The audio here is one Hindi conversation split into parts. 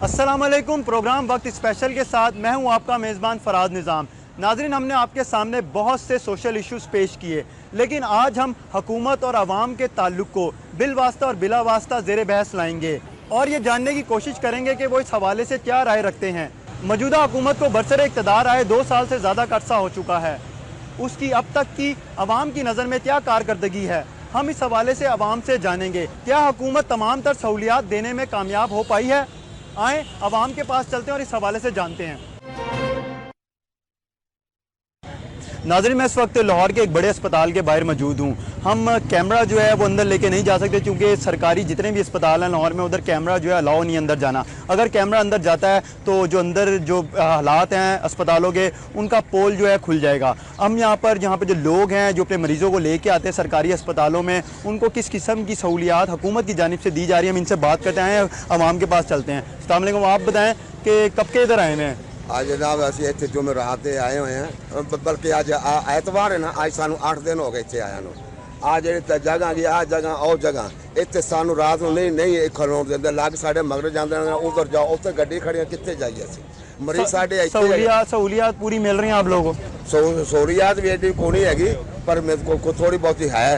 अस्सलामुअलैकुम। प्रोग्राम वक्त स्पेशल के साथ मैं हूं आपका मेज़बान फ़राद निज़ाम। नाज़रीन, हमने आपके सामने बहुत से सोशल इश्यूज़ पेश किए, लेकिन आज हम हुकूमत और आवाम के ताल्लुक़ को बिल वास्ता और बिला वास्ता ज़ेर बहस लाएंगे और ये जानने की कोशिश करेंगे कि वो इस हवाले से क्या राय रखते हैं। मौजूदा हुकूमत को बरसरे इक़्तिदार आए 2 साल से ज़्यादा का अरसा हो चुका है, उसकी अब तक की आवाम की नज़र में क्या कारकर्दगी है, हम इस हवाले से आवाम से जानेंगे। क्या हुकूमत तमाम तर सहूलियात देने में कामयाब हो पाई है? आएँ आवाम के पास चलते हैं और इस हवाले से जानते हैं। नाज़रीन, मैं इस वक्त लाहौर के एक बड़े अस्पताल के बाहर मौजूद हूँ। हम कैमरा जो है वो अंदर लेके नहीं जा सकते क्योंकि सरकारी जितने भी अस्पताल हैं लाहौर में, उधर कैमरा जो है अलाउ नहीं अंदर जाना। अगर कैमरा अंदर जाता है तो जो अंदर जो हालात हैं अस्पतालों के, उनका पोल जो है खुल जाएगा। हम यहाँ पर जो लोग हैं जो अपने मरीज़ों को लेके आते हैं सरकारी अस्पतालों में, उनको किस किस्म की सहूलियात हुकूमत की जानिब से दी जा रही है, हम इनसे बात करते हैं। आवाम के पास चलते हैं। अस्सलाम वालेकुम, आप बताएँ कि कब के इधर आए हुए हैं? आज जनाब असं इतने जुमेरात आए हुए हैं, बल्कि आज एतवार है ना, आज सानू 8 दिन हो गए इतने आया नू। आ जी जगह की आ जगह और जगह इतने सानू रात को नहीं खलोन देंगे, लग साढ़े मगर जाते उधर जाओ, उधर गड्डी खड़ी कितने जाइए असं मरीज साढ़े सहूलियात पूरी मिल रही हैं आप लोगों को? सहूलियात भी एडी कोनी हैगी, पर मेरे को थोड़ी बहुत है,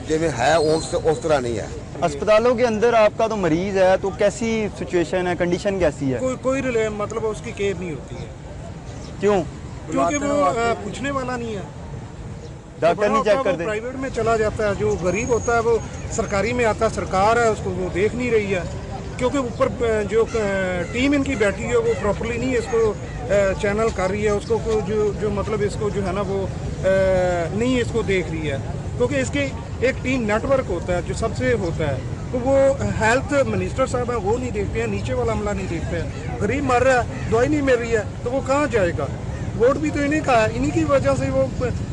जिमें है उस तरह नहीं है। अस्पतालों के अंदर आपका तो मरीज है, तो कैसी सिचुएशन है, कंडीशन कैसी है? कोई मतलब उसकी केयर नहीं होती है। क्यों? क्योंकि वो पूछने वाला नहीं है, डॉक्टर नहीं चेक करते। प्राइवेट में चला जाता है, जो गरीब होता है वो सरकारी में आता है, सरकार है उसको वो देख नहीं रही है, क्योंकि ऊपर जो टीम इनकी बैठी है वो प्रॉपरली नहीं इसको चैनल कर रही है, उसको जो मतलब इसको जो है ना वो नहीं इसको देख रही है, क्योंकि इसके एक टीम नेटवर्क होता है जो सबसे होता है, तो वो हेल्थ मिनिस्टर साहब है वो नहीं देखते हैं, नीचे वाला अमला नहीं देखते हैं। गरीब मर रहा है, दवाई नहीं मिल रही है, तो वो कहाँ जाएगा? वोट भी तो इन्हीं का है, इन्हीं की वजह से वो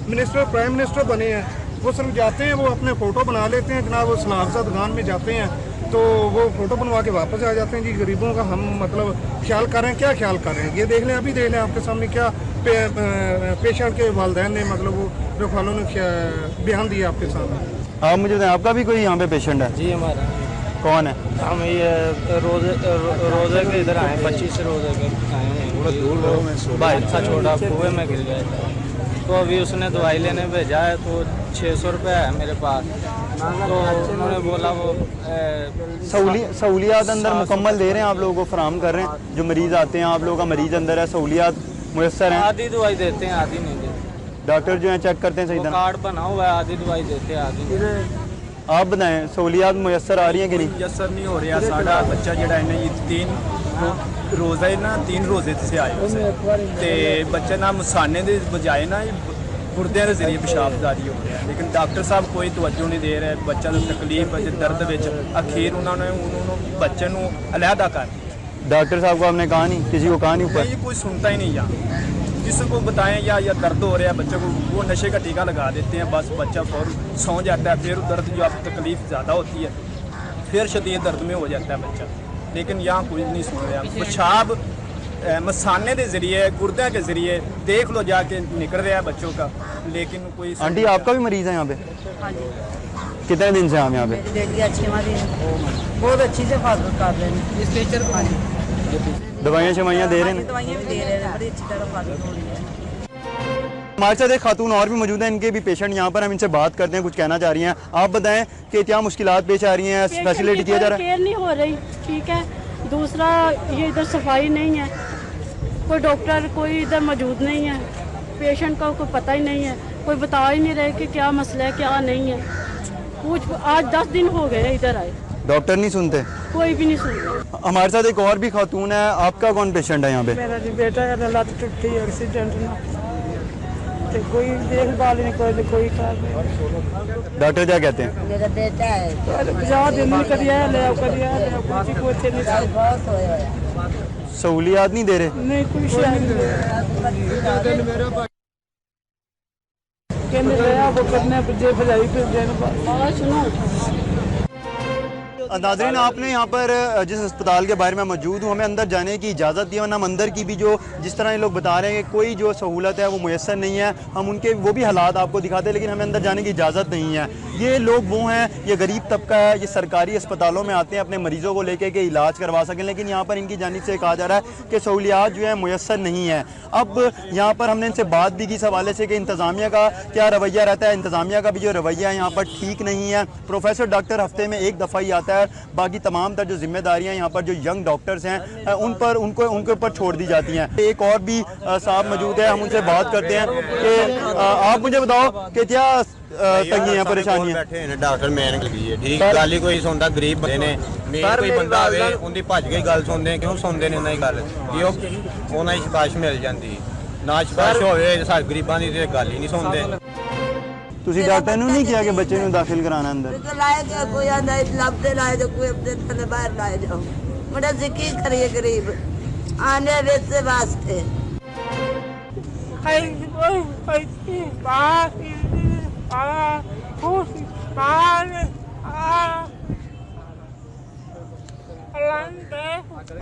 मिनिस्टर प्राइम मिनिस्टर बने हैं। वो सिर्फ जाते हैं, वो अपने फ़ोटो बना लेते हैं जनाब, वो सलाफजा दुकान में जाते हैं तो वो फ़ोटो बनवा के वापस आ जाते हैं। जी गरीबों का हम मतलब ख्याल कर रहे हैं, क्या ख्याल कर रहे हैं? ये देख लें, अभी देख लें आपके सामने क्या पेशेंट के वालिदैन ने मतलब वो रखवालों ने बयान दिया आपके सामने। आप मुझे बताएं, आपका भी कोई यहाँ पे पेशेंट है? जी हमारा। कौन है? हम ये रोज़े के इधर आए, 25 रोज़े के आए हैं। भाई था छोटा, कुएं में गिर गया था, तो अभी उसने दवाई लेने भेजा है, तो 600 रुपये है मेरे पास, तो उन्होंने बोला वो सहूलियात अंदर मुकम्मल दे रहे हैं, आप लोगों को फराहम कर रहे हैं? जो मरीज़ आते हैं, आप लोगों का मरीज़ अंदर है, सहूलियात मुयस्सर हैं? आधी दवाई देते हैं, आधी नहीं देते। डॉक्टर जो है चेक करते हैं सही तरह? कार्ड बना हुआ है, आधी दवाई देते हैं, आधी नहीं। आप बताएं, सहूलियात मुयस्सर आ रही हैं कि नहीं? मुयस्सर नहीं हो रहा। साढ़ा बच्चा जोड़ा इन्हें 3 रोज़ा है ना, 3 रोज़े से आए तो बच्चे ना मुसाने के बजाय ना गुर्दे के जरिए पेशाबदारी हो रहा है, लेकिन डॉक्टर साहब कोई तवज्जो नहीं दे रहे। बच्चा तकलीफ दर्द अखीर उन्होंने बच्चे को अलहदा कर। डॉक्टर साहब को आपने कहा नहीं? किसी को कहा नहीं? ऊपर ये कोई सुनता ही नहीं यहाँ, जिसको बताएं या दर्द हो रहा है बच्चे को, वो नशे का टीका लगा देते हैं, बस बच्चा फौरन सौ जाता है। फिर दर्द जो आपको तकलीफ ज़्यादा होती है, फिर शदीद दर्द में हो जाता है बच्चा, लेकिन यहाँ कोई नहीं सुन रहा। पेशाब मसाने के जरिए, गुर्दे के जरिए देख लो जाके निकल रहा है बच्चों का, लेकिन कोई। आंटी, आपका भी मरीज़ है यहाँ पे? कितने दिन से हम यहाँ पे? बहुत अच्छी से हिफाजत कर रहे हैं, इस टीचर को दवाइयाँ शवाइयाँ दे रहे हैं? दवाइयाँ भी दे रहे हैं, बड़ी अच्छी तरह हिफाजत हो रही है। हमारे साथ एक खातून और भी मौजूद है, इनके भी पेशेंट यहाँ पर, हम इनसे बात करते हैं, कुछ कहना चाह रही हैं। आप बताएं कि क्या मुश्किलात पेश आ रही हैं, फैसिलिटी किया जा रहा है? केयर नहीं हो रही, ठीक है। दूसरा ये इधर सफाई नहीं है, कोई डॉक्टर कोई इधर मौजूद नहीं है, पेशेंट का कोई पता ही नहीं है, कोई बता ही नहीं रहे कि क्या मसला है क्या नहीं है। कुछ आज 10 दिन हो गए इधर आए, डॉक्टर नहीं सुनते? कोई भी नहीं सुनता। हमारे साथ एक और भी खातून है, आपका कौन पेशेंट है यहाँ पे? मेरा जी बेटा है, लत टुटी एक्सीडेंट ना, तो कोई देखभाल नहीं करे, कोई कर नहीं। डॉक्टर क्या कहते हैं? मेरा बेटा है 50 दिन नहीं करिया ले कुछ नहीं, सहूलियात नहीं दे रहे? नहीं कुछ नहीं नाज़रीन, आपने यहाँ पर जिस अस्पताल के बारे में मौजूद हूँ, हमें अंदर जाने की इजाज़त दी, वरना हम अंदर की भी जो जिस तरह ये लोग बता रहे हैं कि कोई जो सहूलत है वो मुयस्सर नहीं है, हम उनके वो भी हालात आपको दिखाते हैं, लेकिन हमें अंदर जाने की इजाज़त नहीं है। ये लोग वो हैं, ये गरीब तबका है, ये सरकारी अस्पतालों में आते हैं अपने मरीज़ों को लेकर के इलाज करवा सकें, लेकिन यहाँ पर इनकी जानिब से कहा जा रहा है कि सहूलियात जो है मुयस्सर नहीं है। अब यहाँ पर हमने इनसे बात भी की इस हवाले से कि इंतज़ामिया का क्या रवैया रहता है। इंतज़ामिया का भी जो रवैया है यहाँ पर ठीक नहीं है। प्रोफेसर डॉक्टर हफ्ते में एक दफ़ा ही आता है, बाकी तमाम तर जो जिम्मेदारियाँ यहाँ पर जो यंग डॉक्टर्स हैं उनके ऊपर छोड़ दी जाती हैं। एक और भी साहब मौजूद है, हम उनसे बात करते हैं कि आप मुझे बताओ कि क्या तंगियां परेशानियां बैठे हैं डॉक्टर मैन लगी है ठीक गल ही कोई सुनता गरीब बंदे ने मेन कोई बंदा आवे उनकी भज के गल सुनते क्यों सुनते ने उन्हें गल कि उन्हें सिफारिश मिल जाती ना सिफारिश होवे सारे गरीबां दी ते गल ही नहीं सुनते। ਤੁਸੀਂ ਡਾਕਟਰ ਨੂੰ ਨਹੀਂ ਕਿਹਾ ਕਿ ਬੱਚੇ ਨੂੰ ਦਾਖਲ ਕਰਾਣਾ ਅੰਦਰ? तो लाए गया कोई आंदा लभते लाए तो कोई अपने थले बाहर लाए जाओ बड़ा से की करिए गरीब आने वैसे वास्ते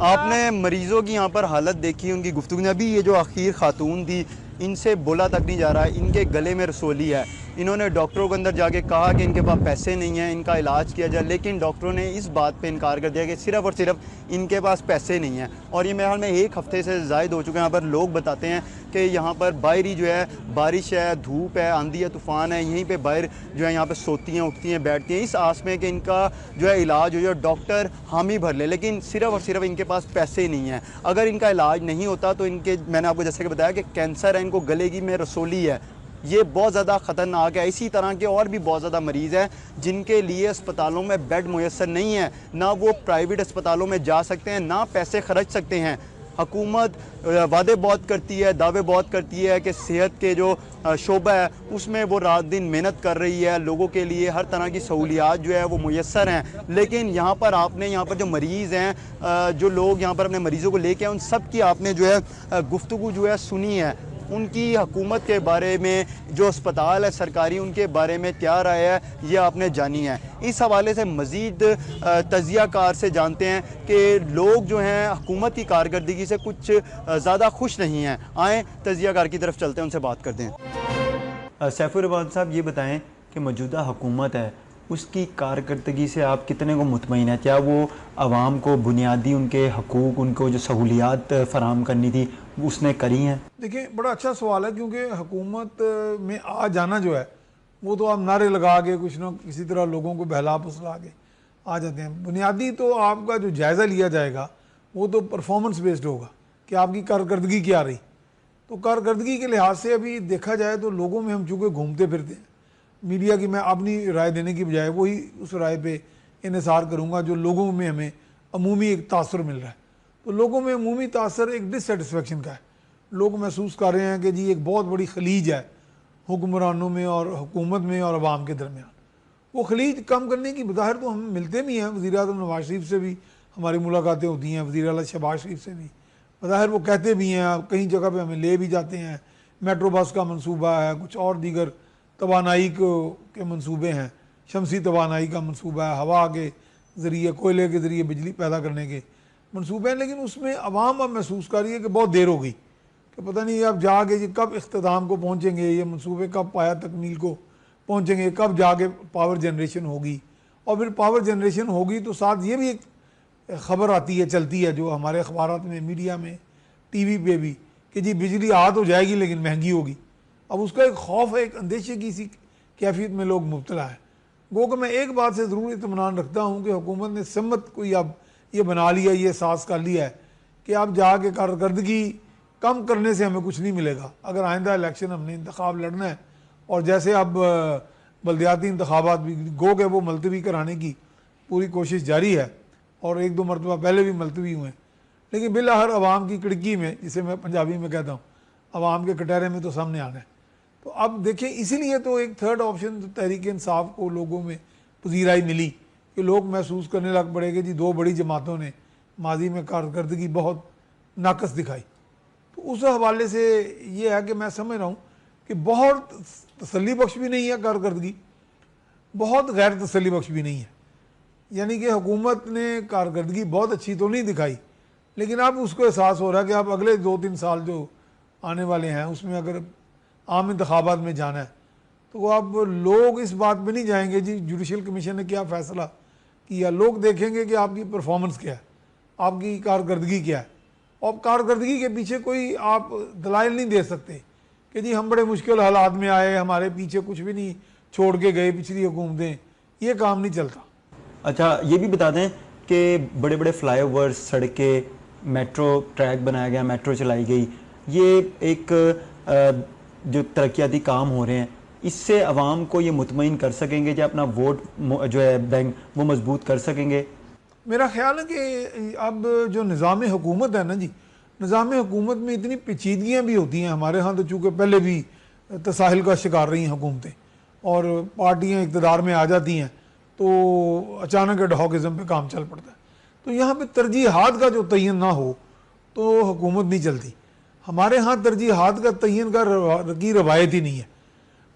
आपने मरीजों की यहाँ पर हालत देखी, उनकी गुफ्तगू में। अभी ये जो आखिर खातून थी, इनसे बोला तक नहीं जा रहा है, इनके गले में रसोली है। इन्होंने डॉक्टरों के अंदर जाके कहा कि इनके पास पैसे नहीं हैं, इनका इलाज किया जाए, लेकिन डॉक्टरों ने इस बात पे इनकार कर दिया कि सिर्फ़ और सिर्फ इनके पास पैसे नहीं हैं। और ये मेरे ख्याल में एक हफ़्ते से ज़ायद हो चुके हैं। यहाँ पर लोग बताते हैं कि यहाँ पर बाहरी जो है बारिश है, धूप है, आंधी है, तूफ़ान है, यहीं पे बाहर जो है यहाँ पे सोती हैं, उठती हैं, बैठती हैं, इस आस में कि इनका जो है इलाज हो जाए, डॉक्टर हामी भर ले, लेकिन सिर्फ़ और सिर्फ इनके पास पैसे नहीं हैं। अगर इनका इलाज नहीं होता तो इनके, मैंने आपको जैसे कि बताया कि कैंसर है, इनको गले की में रसोली है, ये बहुत ज़्यादा ख़तरनाक है। इसी तरह के और भी बहुत ज़्यादा मरीज़ हैं जिनके लिए अस्पतालों में बेड मुयस्सर नहीं है, ना वो प्राइवेट अस्पतालों में जा सकते हैं, ना पैसे खर्च सकते हैं। हुकूमत वादे बहुत करती है, दावे बहुत करती है कि सेहत के जो शोबा है उसमें वो रात दिन मेहनत कर रही है, लोगों के लिए हर तरह की सहूलियात जो है वो मुयस्सर हैं, लेकिन यहाँ पर आपने यहाँ पर जो मरीज़ हैं, जो लोग यहाँ पर अपने मरीज़ों को लेके आए, उन सब की आपने जो है गुफ्तगू जो है सुनी है। उनकी हुकूमत के बारे में, जो अस्पताल है सरकारी, उनके बारे में क्या राय है, ये आपने जानी है। इस हवाले से मज़ीद तजियाकार से जानते हैं कि लोग जो हैं हुकूमत की कारकर्दगी से कुछ ज़्यादा खुश नहीं हैं। आएँ तजियाकार की तरफ चलते हैं, उनसे बात करते हैं। सैफुर रहमान साहब, ये बताएं कि मौजूदा हुकूमत है, उसकी कारकर्दगी से आप कितने को मुतमईन है? क्या वो आवाम को बुनियादी उनके हकूक़, उनको जो सहूलियात फ़राहम करनी थी उसने करी हैं? देखिए, बड़ा अच्छा सवाल है, क्योंकि हुकूमत में आ जाना जो है वो तो आप नारे लगा के कुछ ना किसी तरह लोगों को बहला फुसला के आ जाते हैं। बुनियादी तो आपका जो जायज़ा लिया जाएगा वो तो परफॉर्मेंस बेस्ड होगा कि आपकी कारकर्दगी क्या रही। तो कारकर्दगी के लिहाज से अभी देखा जाए तो लोगों में हम चूँकि घूमते फिरते हैं, मीडिया की मैं अपनी राय देने की बजाय वही उस राय पे इन्हिसार करूँगा जो लोगों में हमें अमूमी एक तासर मिल रहा है। तो लोगों में अमूमी तासर एक डिससेटिस्फेक्शन का है। लोग महसूस कर रहे हैं कि जी एक बहुत बड़ी खलीज है हुक्मरानों में और हुकूमत में और अवाम के दरमियान। वो खलीज कम करने की बज़ाहिर तो हम मिलते भी हैं, वज़ीर-ए-आज़म नवाज शरीफ से भी हमारी मुलाकातें होती हैं, वज़ीर आला शहबाज शरीफ से भी बज़ाहिर वो कहते भी हैं, कई जगह पर हमें ले भी जाते हैं। मेट्रो बस का मनसूबा है, कुछ और दीगर तवानाई के मनसूबे हैं, शमसी तवानाई का मनसूबा है, हवा के ज़रिए, कोयले के ज़रिए बिजली पैदा करने के मनसूबे हैं। लेकिन उसमें अवाम अब महसूस कर रही है कि बहुत देर हो गई, कि पता नहीं अब जाके ये कब इख्तिताम को पहुँचेंगे, ये मनसूबे कब पाया तकमील को पहुँचेंगे, कब जाके पावर जनरेशन होगी। और फिर पावर जनरेशन होगी तो साथ ये भी एक ख़बर आती है, चलती है जो हमारे अखबारात में, मीडिया में, TV पे भी, कि जी बिजली आ तो जाएगी लेकिन महंगी होगी। अब उसका एक खौफ है, एक अंदेशे की सी कैफियत में लोग मुब्तला है। गो कि मैं एक बात से ज़रूर इत्मीनान रखता हूँ कि हुकूमत ने सम्मत कोई अब ये बना लिया, ये एहसास कर लिया है कि अब जाके कारकर्दगी कम करने से हमें कुछ नहीं मिलेगा। अगर आइंदा इलेक्शन हमने इंतखाब लड़ना है, और जैसे अब बल्दियाती इंतखाबात भी गो के वो मुलतवी कराने की पूरी कोशिश जारी है, और एक दो मरतबा पहले भी मुलतवी हुए, लेकिन बिलाहर आवाम की खिड़की में, जिसे मैं पंजाबी में कहता हूँ, आवाम के कटहरे में तो सामने आना है। तो अब देखें, इसीलिए तो एक थर्ड ऑप्शन तहरीक इंसाफ को लोगों में पजीराई मिली कि लोग महसूस करने लग पड़े कि जी दो बड़ी जमातों ने माजी में कारकर्दगी बहुत नाकस दिखाई। तो उस हवाले से ये है कि मैं समझ रहा हूँ कि बहुत तसल्ली बख्श भी नहीं है कारकर्दगी, बहुत गैर तसल्ली बख्श भी नहीं है। यानी कि हुकूमत ने कारकर्दगी बहुत अच्छी तो नहीं दिखाई, लेकिन अब उसको एहसास हो रहा है कि अब अगले 2-3 साल जो आने वाले हैं उसमें अगर आम इंतखाबात में जाना है तो अब लोग इस बात पे नहीं जाएंगे जी जुडिशल कमीशन ने क्या फ़ैसला किया। लोग देखेंगे कि आपकी परफॉर्मेंस क्या है, आपकी कारकर्दगी क्या है। और कारकर्दगी के पीछे कोई आप दलाइल नहीं दे सकते कि जी हम बड़े मुश्किल हालात में आए, हमारे पीछे कुछ भी नहीं छोड़ के गए पिछली हुकूमतें, ये काम नहीं चलता। अच्छा, ये भी बता दें कि बड़े बड़े फ्लाईओवर्स, सड़कें, मेट्रो ट्रैक बनाया गया, मेट्रो चलाई गई, ये एक जो तरक्याती काम हो रहे हैं, इससे आवाम को ये मुतमईन कर सकेंगे कि अपना वोट जो है बैंक वो मजबूत कर सकेंगे? मेरा ख्याल है कि अब जो निज़ाम हुकूमत है ना जी, निज़ाम हुकूमत में इतनी पेचीदगियाँ भी होती हैं। हमारे यहाँ तो चूँकि पहले भी तसाहिल का शिकार रही हैं हुकूमतें, और पार्टियाँ इक़्तिदार में आ जाती हैं तो अचानक एडहॉकिज़म पे काम चल पड़ता है। तो यहाँ पे तरजीहात का जो तयन ना हो तो हुकूमत नहीं चलती। हमारे यहाँ तरजीहात का तयन की रवायत ही नहीं है।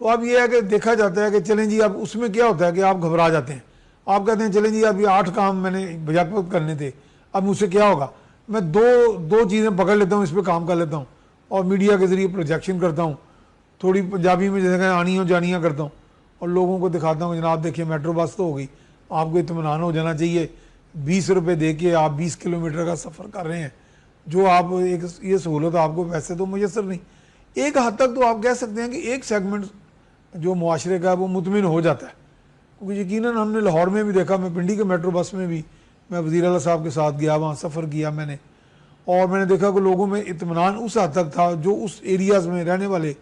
तो अब ये है कि देखा जाता है कि चलें जी, अब उसमें क्या होता है कि आप घबरा जाते हैं, आप कहते हैं चलें जी अब ये 8 काम मैंने बजाय करने थे, अब मुझसे क्या होगा, मैं दो चीज़ें पकड़ लेता हूँ, इस पर काम कर लेता हूँ और मीडिया के ज़रिए प्रोजेक्शन करता हूँ, थोड़ी पंजाबी में जैसे आनियों जानियाँ करता हूँ और लोगों को दिखाता हूँ जनाब देखिए मेट्रो बस तो हो गई, आपको इत्मीनान हो जाना चाहिए, 20 रुपये दे के आप 20 किलोमीटर का सफ़र कर रहे हैं, जो आप एक ये सहूलत आपको वैसे तो मुयसर नहीं। एक हद तक तो आप कह सकते हैं कि एक सेगमेंट जो मुआशरे का वो मुतमिन हो जाता है, क्योंकि यकीनन हमने लाहौर में भी देखा, मैं पिंडी के मेट्रो बस में भी मैं वज़ीर आला साहब के साथ गया, वहाँ सफ़र किया मैंने, और मैंने देखा कि लोगों में इत्मीनान उस हद तक था, जो उस एरियाज़ में रहने वाले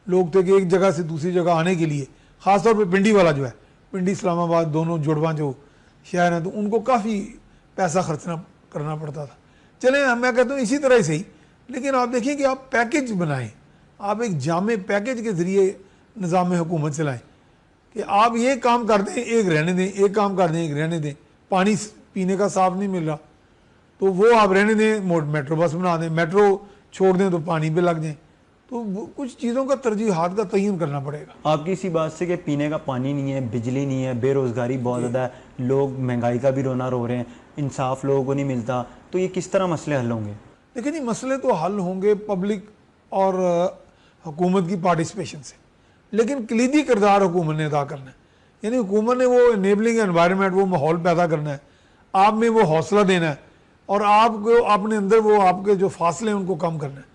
लोग थे कि एक जगह से दूसरी जगह आने के लिए, ख़ास तौर पर पिंडी वाला जो है, पिंडी इस्लामाबाद दोनों जुड़वा जो शहर हैं, तो उनको काफ़ी पैसा खर्चना करना पड़ता था। चलें मैं कहता हूँ इसी तरह ही सही, लेकिन आप देखिए कि आप पैकेज बनाएं, आप एक जामे पैकेज के ज़रिए निज़ाम हुकूमत चलाएं कि आप ये काम कर दें एक रहने दें, एक काम कर दें एक रहने दें। पानी पीने का साफ नहीं मिल रहा तो वो आप रहने दें, मेट्रो बस बना दें, मेट्रो छोड़ दें तो पानी पे लग जाएं। तो कुछ चीज़ों का तरजीहात का तयन करना पड़ेगा। आपकी इसी बात से कि पीने का पानी नहीं है, बिजली नहीं है, बेरोज़गारी बहुत ज़्यादा है, लोग महंगाई का भी रोना रो रहे हैं, इंसाफ लोगों को नहीं मिलता, तो ये किस तरह मसले हल होंगे? देखिए जी, मसले तो हल होंगे पब्लिक और हुकूमत की पार्टिसिपेशन से, लेकिन कलीदी किरदार हुकूमत ने अदा करना है। यानी हुकूमत ने वो इनेबलिंग एनवायरनमेंट, वो माहौल पैदा करना है, आप में वो हौसला देना है और आपको अपने अंदर वो आपके जो फासले हैं उनको कम करना है।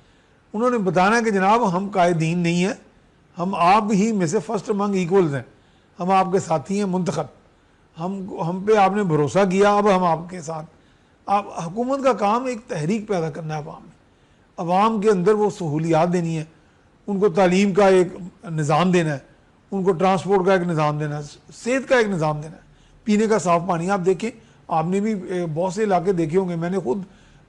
उन्होंने बताना है कि जनाब हम कायदीन नहीं हैं, हम आप ही में से फर्स्ट अमंग इक्वल्स हैं, हम आपके साथी हैं मुंतखब, हम पे आपने भरोसा किया, अब हम आपके साथ। आप हुकूमत का काम एक तहरीक पैदा करना है अवाम में, अवाम के अंदर वो सहूलियात देनी है, उनको तालीम का एक निज़ाम देना है, उनको ट्रांसपोर्ट का एक निज़ाम देना है, सेहत का एक निज़ाम देना है, पीने का साफ़ पानी। आप देखें, आपने भी बहुत से इलाके देखे होंगे, मैंने खुद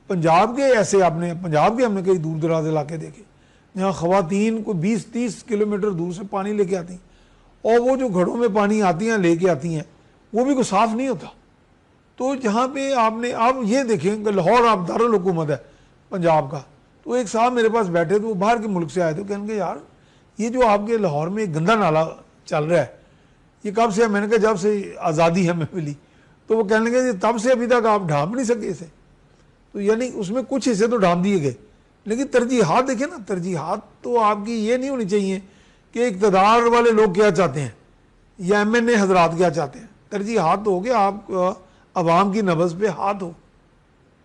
पंजाब के ऐसे, आपने पंजाब के हमने कई दूर दराज इलाके देखे जहाँ ख़वातीन को 20-30 किलोमीटर दूर से पानी लेके आती हैं, और वो जो घड़ों में पानी आती हैं लेके आती हैं वो भी कोई साफ़ नहीं होता। तो जहाँ पे आपने आप ये देखें कि लाहौर आप दारुल हुकूमत है पंजाब का, तो एक साहब मेरे पास बैठे थे, वो बाहर के मुल्क से आए थे, कहेंगे यार ये जो आपके लाहौर में एक गंदा नाला चल रहा है ये कब से है? मैंने कहा जब से आज़ादी हमें मिली। तो वो कहने लगे तब से अभी तक आप ढांप नहीं सके इसे। तो यानी उसमें कुछ हिस्से तो ढांप दिए गए, लेकिन तरजीहात देखें ना, तरजीहात तो आपकी ये नहीं होनी चाहिए कि इक़्तिदार वाले लोग क्या चाहते हैं या MNA हजरात क्या चाहते हैं। तरजीहात तो हो गया आप अवाम की नब्ज़ पे हाथ हो।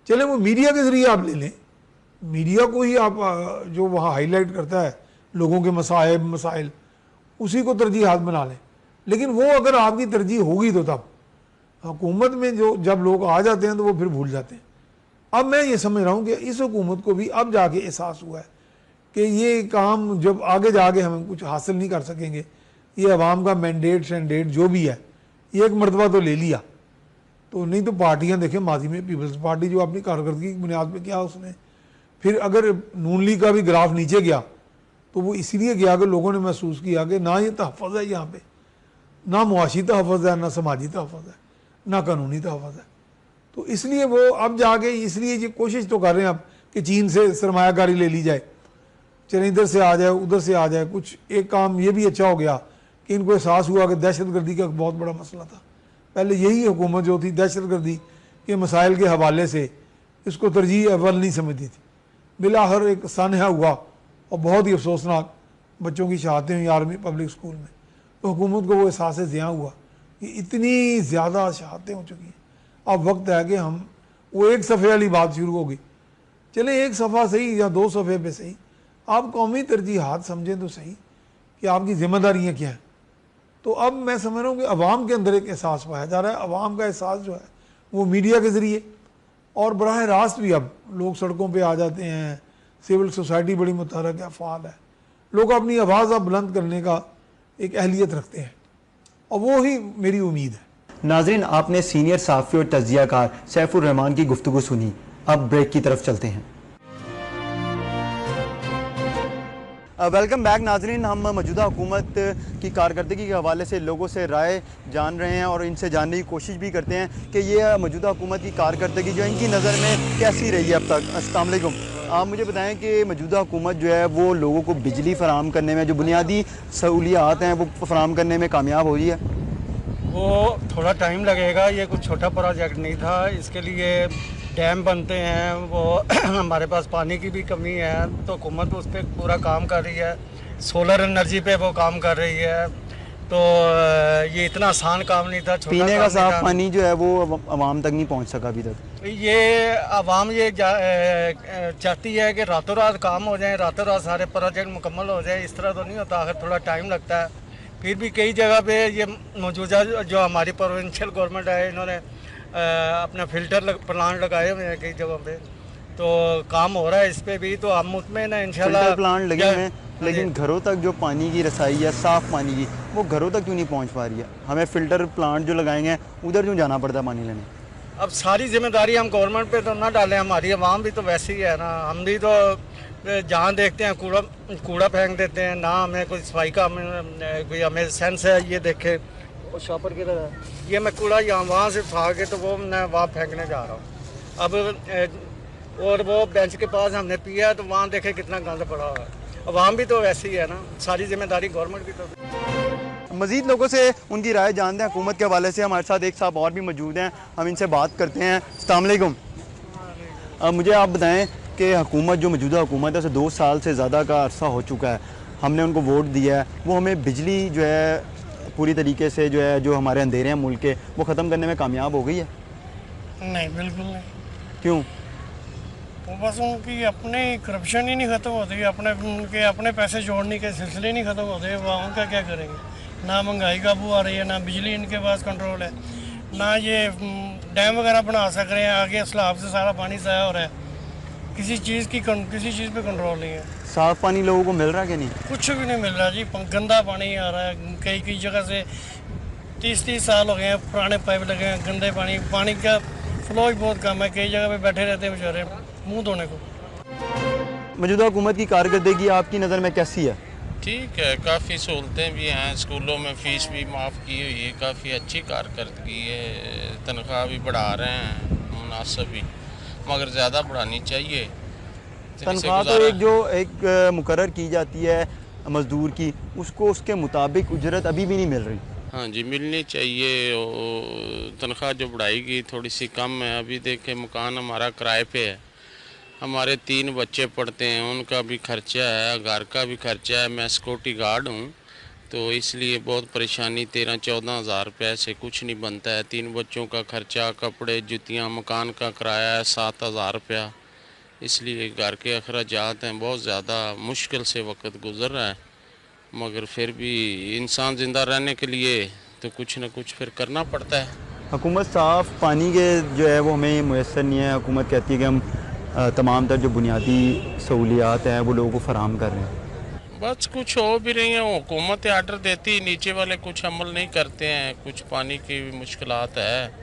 चले वो मीडिया के ज़रिए आप ले लें, मीडिया को ही आप जो वहाँ हाईलाइट करता है लोगों के मसाइल, उसी को तरजीहात बना लें। लेकिन वो अगर आपकी तरजीह होगी तो तब हुकूमत में जो जब लोग आ जाते हैं तो वो फिर भूल जाते हैं। अब मैं ये समझ रहा हूँ कि इस हुकूमत को भी अब जाके एहसास हुआ है कि ये काम जब आगे जाके हम कुछ हासिल नहीं कर सकेंगे, ये अवाम का मैंडेट जो भी है ये एक मरतबा तो ले लिया, तो नहीं तो पार्टियाँ देखें माजी में पीपल्स पार्टी जो अपनी कारकर्दगी की बुनियाद पे किया उसने, फिर अगर नून लीग का भी ग्राफ नीचे गया तो वो इसलिए गया कि लोगों ने महसूस किया कि ना ये तहफ़्फ़ुज़ है, यहाँ पे ना मुआशी तहफ़्फ़ुज़ है, ना समाजी तहफ़्फ़ुज़ है, ना कानूनी तहफ़्फ़ुज़ है। तो इसलिए वो अब जाके इसलिए ये कोशिश तो कर रहे हैं अब कि चीन से सरमायाकारी ले ली जाए, चले इधर से आ जाए उधर से आ जाए। कुछ एक काम ये भी अच्छा हो गया कि इनको एहसास हुआ कि दहशत गर्दी का बहुत बड़ा मसला था, पहले यही हुकूमत जो थी दहशतगर्दी के मसाइल के हवाले से इसको तरजीह अव्वल नहीं समझती थी। बिलाखिर एक सानहा हुआ और बहुत ही अफसोसनाक बच्चों की शहादतें हुई आर्मी पब्लिक स्कूल में, तो हुकूमत को वो एहसास ज़िया हुआ कि इतनी ज़्यादा शहादतें हो चुकी हैं, अब वक्त है कि हम वो एक सफ़े वाली बात शुरू होगी। चलें एक सफ़ा सही या 2 सफ़े पे सही, आप कौमी तरजीहात समझें तो सही कि आपकी जिम्मेदारियाँ क्या हैं। तो अब मैं समझ रहा हूँ कि अवाम के अंदर एक एहसास पाया जा रहा है। अवाम का एहसास जो है वो मीडिया के ज़रिए और बराह रास्त भी अब लोग सड़कों पे आ जाते हैं, सिविल सोसाइटी बड़ी मुतहरक है, फ़ाल है, लोग अपनी आवाज़ अब बुलंद करने का एक अहलियत रखते हैं और वो ही मेरी उम्मीद है। नाजरीन, आपने सीनियर साफ़ी और तज्ज़ियाकार सैफुर रहमान की गुफ्तगू सुनी। अब ब्रेक की तरफ चलते हैं। वेलकम बैक नाजरीन, हम मौजूदा हुकूमत की कारकर्दगी के हवाले से लोगों से राय जान रहे हैं और इनसे जानने की कोशिश भी करते हैं कि ये मौजूदा हुकूमत की कारकर्दगी जो इनकी नज़र में कैसी रही है अब तक। अस्सलाम वालेकुम, आप मुझे बताएं कि मौजूदा हुकूमत जो है वो लोगों को बिजली फ़राहम करने में, जो बुनियादी सहूलियात हैं वो फ़राहम करने में कामयाब हो रही है? वो थोड़ा टाइम लगेगा, ये कुछ छोटा प्रोजेक्ट नहीं था। इसके लिए डैम बनते हैं, वो हमारे पास पानी की भी कमी है, तो हुकूमत उस पर पूरा काम कर रही है। सोलर एनर्जी पे वो काम कर रही है, तो ये इतना आसान काम नहीं था। पीने का साफ पानी जो है वो आवाम तक नहीं पहुंच सका अभी तक। ये आवाम ये चाहती है कि रातों रात काम हो जाए, रातों रात सारे प्रोजेक्ट मुकम्मल हो जाए। इस तरह तो नहीं होता, आखिर थोड़ा टाइम लगता है। फिर भी कई जगह पे ये मौजूदा जो हमारी प्रोविंशियल गवर्नमेंट है, इन्होंने अपना फिल्टर प्लांट लगाए हुए हैं कई जगहों पे, तो काम हो रहा है इस पे भी। तो हम मुतमईन हैं इंशाल्लाह। फिल्टर प्लांट लगे हुए हैं, लेकिन घरों तक जो पानी की रसाई है, साफ़ पानी की, वो घरों तक क्यों नहीं पहुंच पा रही है? हमें फ़िल्टर प्लांट जो लगाएंगे उधर क्यों जाना पड़ता है पानी लेने? अब सारी जिम्मेदारी हम गवर्नमेंट पे तो ना डालें, हमारी आवाम भी तो वैसी ही है ना। हम भी तो जहाँ देखते हैं कूड़ा फेंक देते हैं, ना हमें कोई सफाई का कोई हमें सेंस है। ये देखे वो शॉपर की तरह, ये मैं कूड़ा यहाँ वहाँ से उठा के तो वो मैं वहाँ फेंकने जा रहा हूँ अब। और वो बेंच के पास हमने पिया तो वहाँ देखे कितना गंद पड़ा हुआ है। अवाम भी तो वैसी ही है ना, सारी जिम्मेदारी गवर्नमेंट की तो। मज़ीद लोगों से उनकी राय जानते हैं हुकूमत के हवाले से। हमारे साथ एक साहब और भी मौजूद हैं, हम इनसे बात करते हैं। अस्सलाम वालेकुम, मुझे आप बताएं कि हुकूमत जो मौजूदा हुकूमत है उसे 2 साल से ज़्यादा का अरसा हो चुका है, हमने उनको वोट दिया है, वो हमें बिजली जो है पूरी तरीके से जो है जो हमारे अंधेरे हैं मुल्क के वो ख़त्म करने में कामयाब हो गई है? नहीं, बिल्कुल नहीं। क्यों? वो बस उनकी अपनी करप्शन ही नहीं ख़त्म होती, उनके अपने पैसे जोड़ने के सिलसिले नहीं ख़त्म होते। वो उनका क्या करेंगे? ना महंगाई काबू आ रही है, ना बिजली इनके पास कंट्रोल है, ना ये डैम वगैरह बना सक रहे हैं, आगे सैलाब से सारा पानी ज़ाया हो रहा है। किसी चीज़ पे कंट्रोल नहीं है। साफ़ पानी लोगों को मिल रहा है कि नहीं? कुछ भी नहीं मिल रहा जी, गंदा पानी आ रहा है। कई जगह से 30 साल हो गए हैं, पुराने पाइप लगे हैं, गंदे पानी का फ्लो ही बहुत कम है। कई जगह पे बैठे रहते हैं बेचारे मुंह धोने को। मौजूदा हुकूमत की कारकर्दगी आपकी नज़र में कैसी है? ठीक है, काफ़ी सहूलतें भी हैं, स्कूलों में फ़ीस भी माफ़ की हुई है, काफ़ी अच्छी कारकर्दगी है, तनख्वाह भी बढ़ा रहे हैं मुनासिब भी, मगर ज़्यादा बढ़ानी चाहिए। तनख्वाह तो एक मुकर्रर की जाती है मज़दूर की, उसको उसके मुताबिक उजरत अभी भी नहीं मिल रही। हाँ जी, मिलनी चाहिए। तनख्वाह जो बढ़ाई गई थोड़ी सी कम है। अभी देखें, मकान हमारा किराए पे है, हमारे 3 बच्चे पढ़ते हैं, उनका भी खर्चा है, घर का भी खर्चा है। मैं सिक्योरिटी गार्ड हूँ, तो इसलिए बहुत परेशानी। 13-14 हज़ार रुपये से कुछ नहीं बनता है। 3 बच्चों का खर्चा, कपड़े, जुतियाँ, मकान का किराया है 7,000 रुपया। इसलिए घर के अखराजात हैं, बहुत ज़्यादा मुश्किल से वक्त गुजर रहा है। मगर फिर भी इंसान ज़िंदा रहने के लिए तो कुछ न कुछ फिर करना पड़ता है। हुकूमत साफ़ पानी के जो है वो हमें मुयस्सर नहीं है। हुकूमत कहती है कि हम तमाम तर जो बुनियादी सहूलियात हैं वो लोगों को फराहम कर रहे हैं, बस कुछ हो भी रही है। हुकूमत आर्डर देती, नीचे वाले कुछ अमल नहीं करते हैं। कुछ पानी की मुश्किलात है,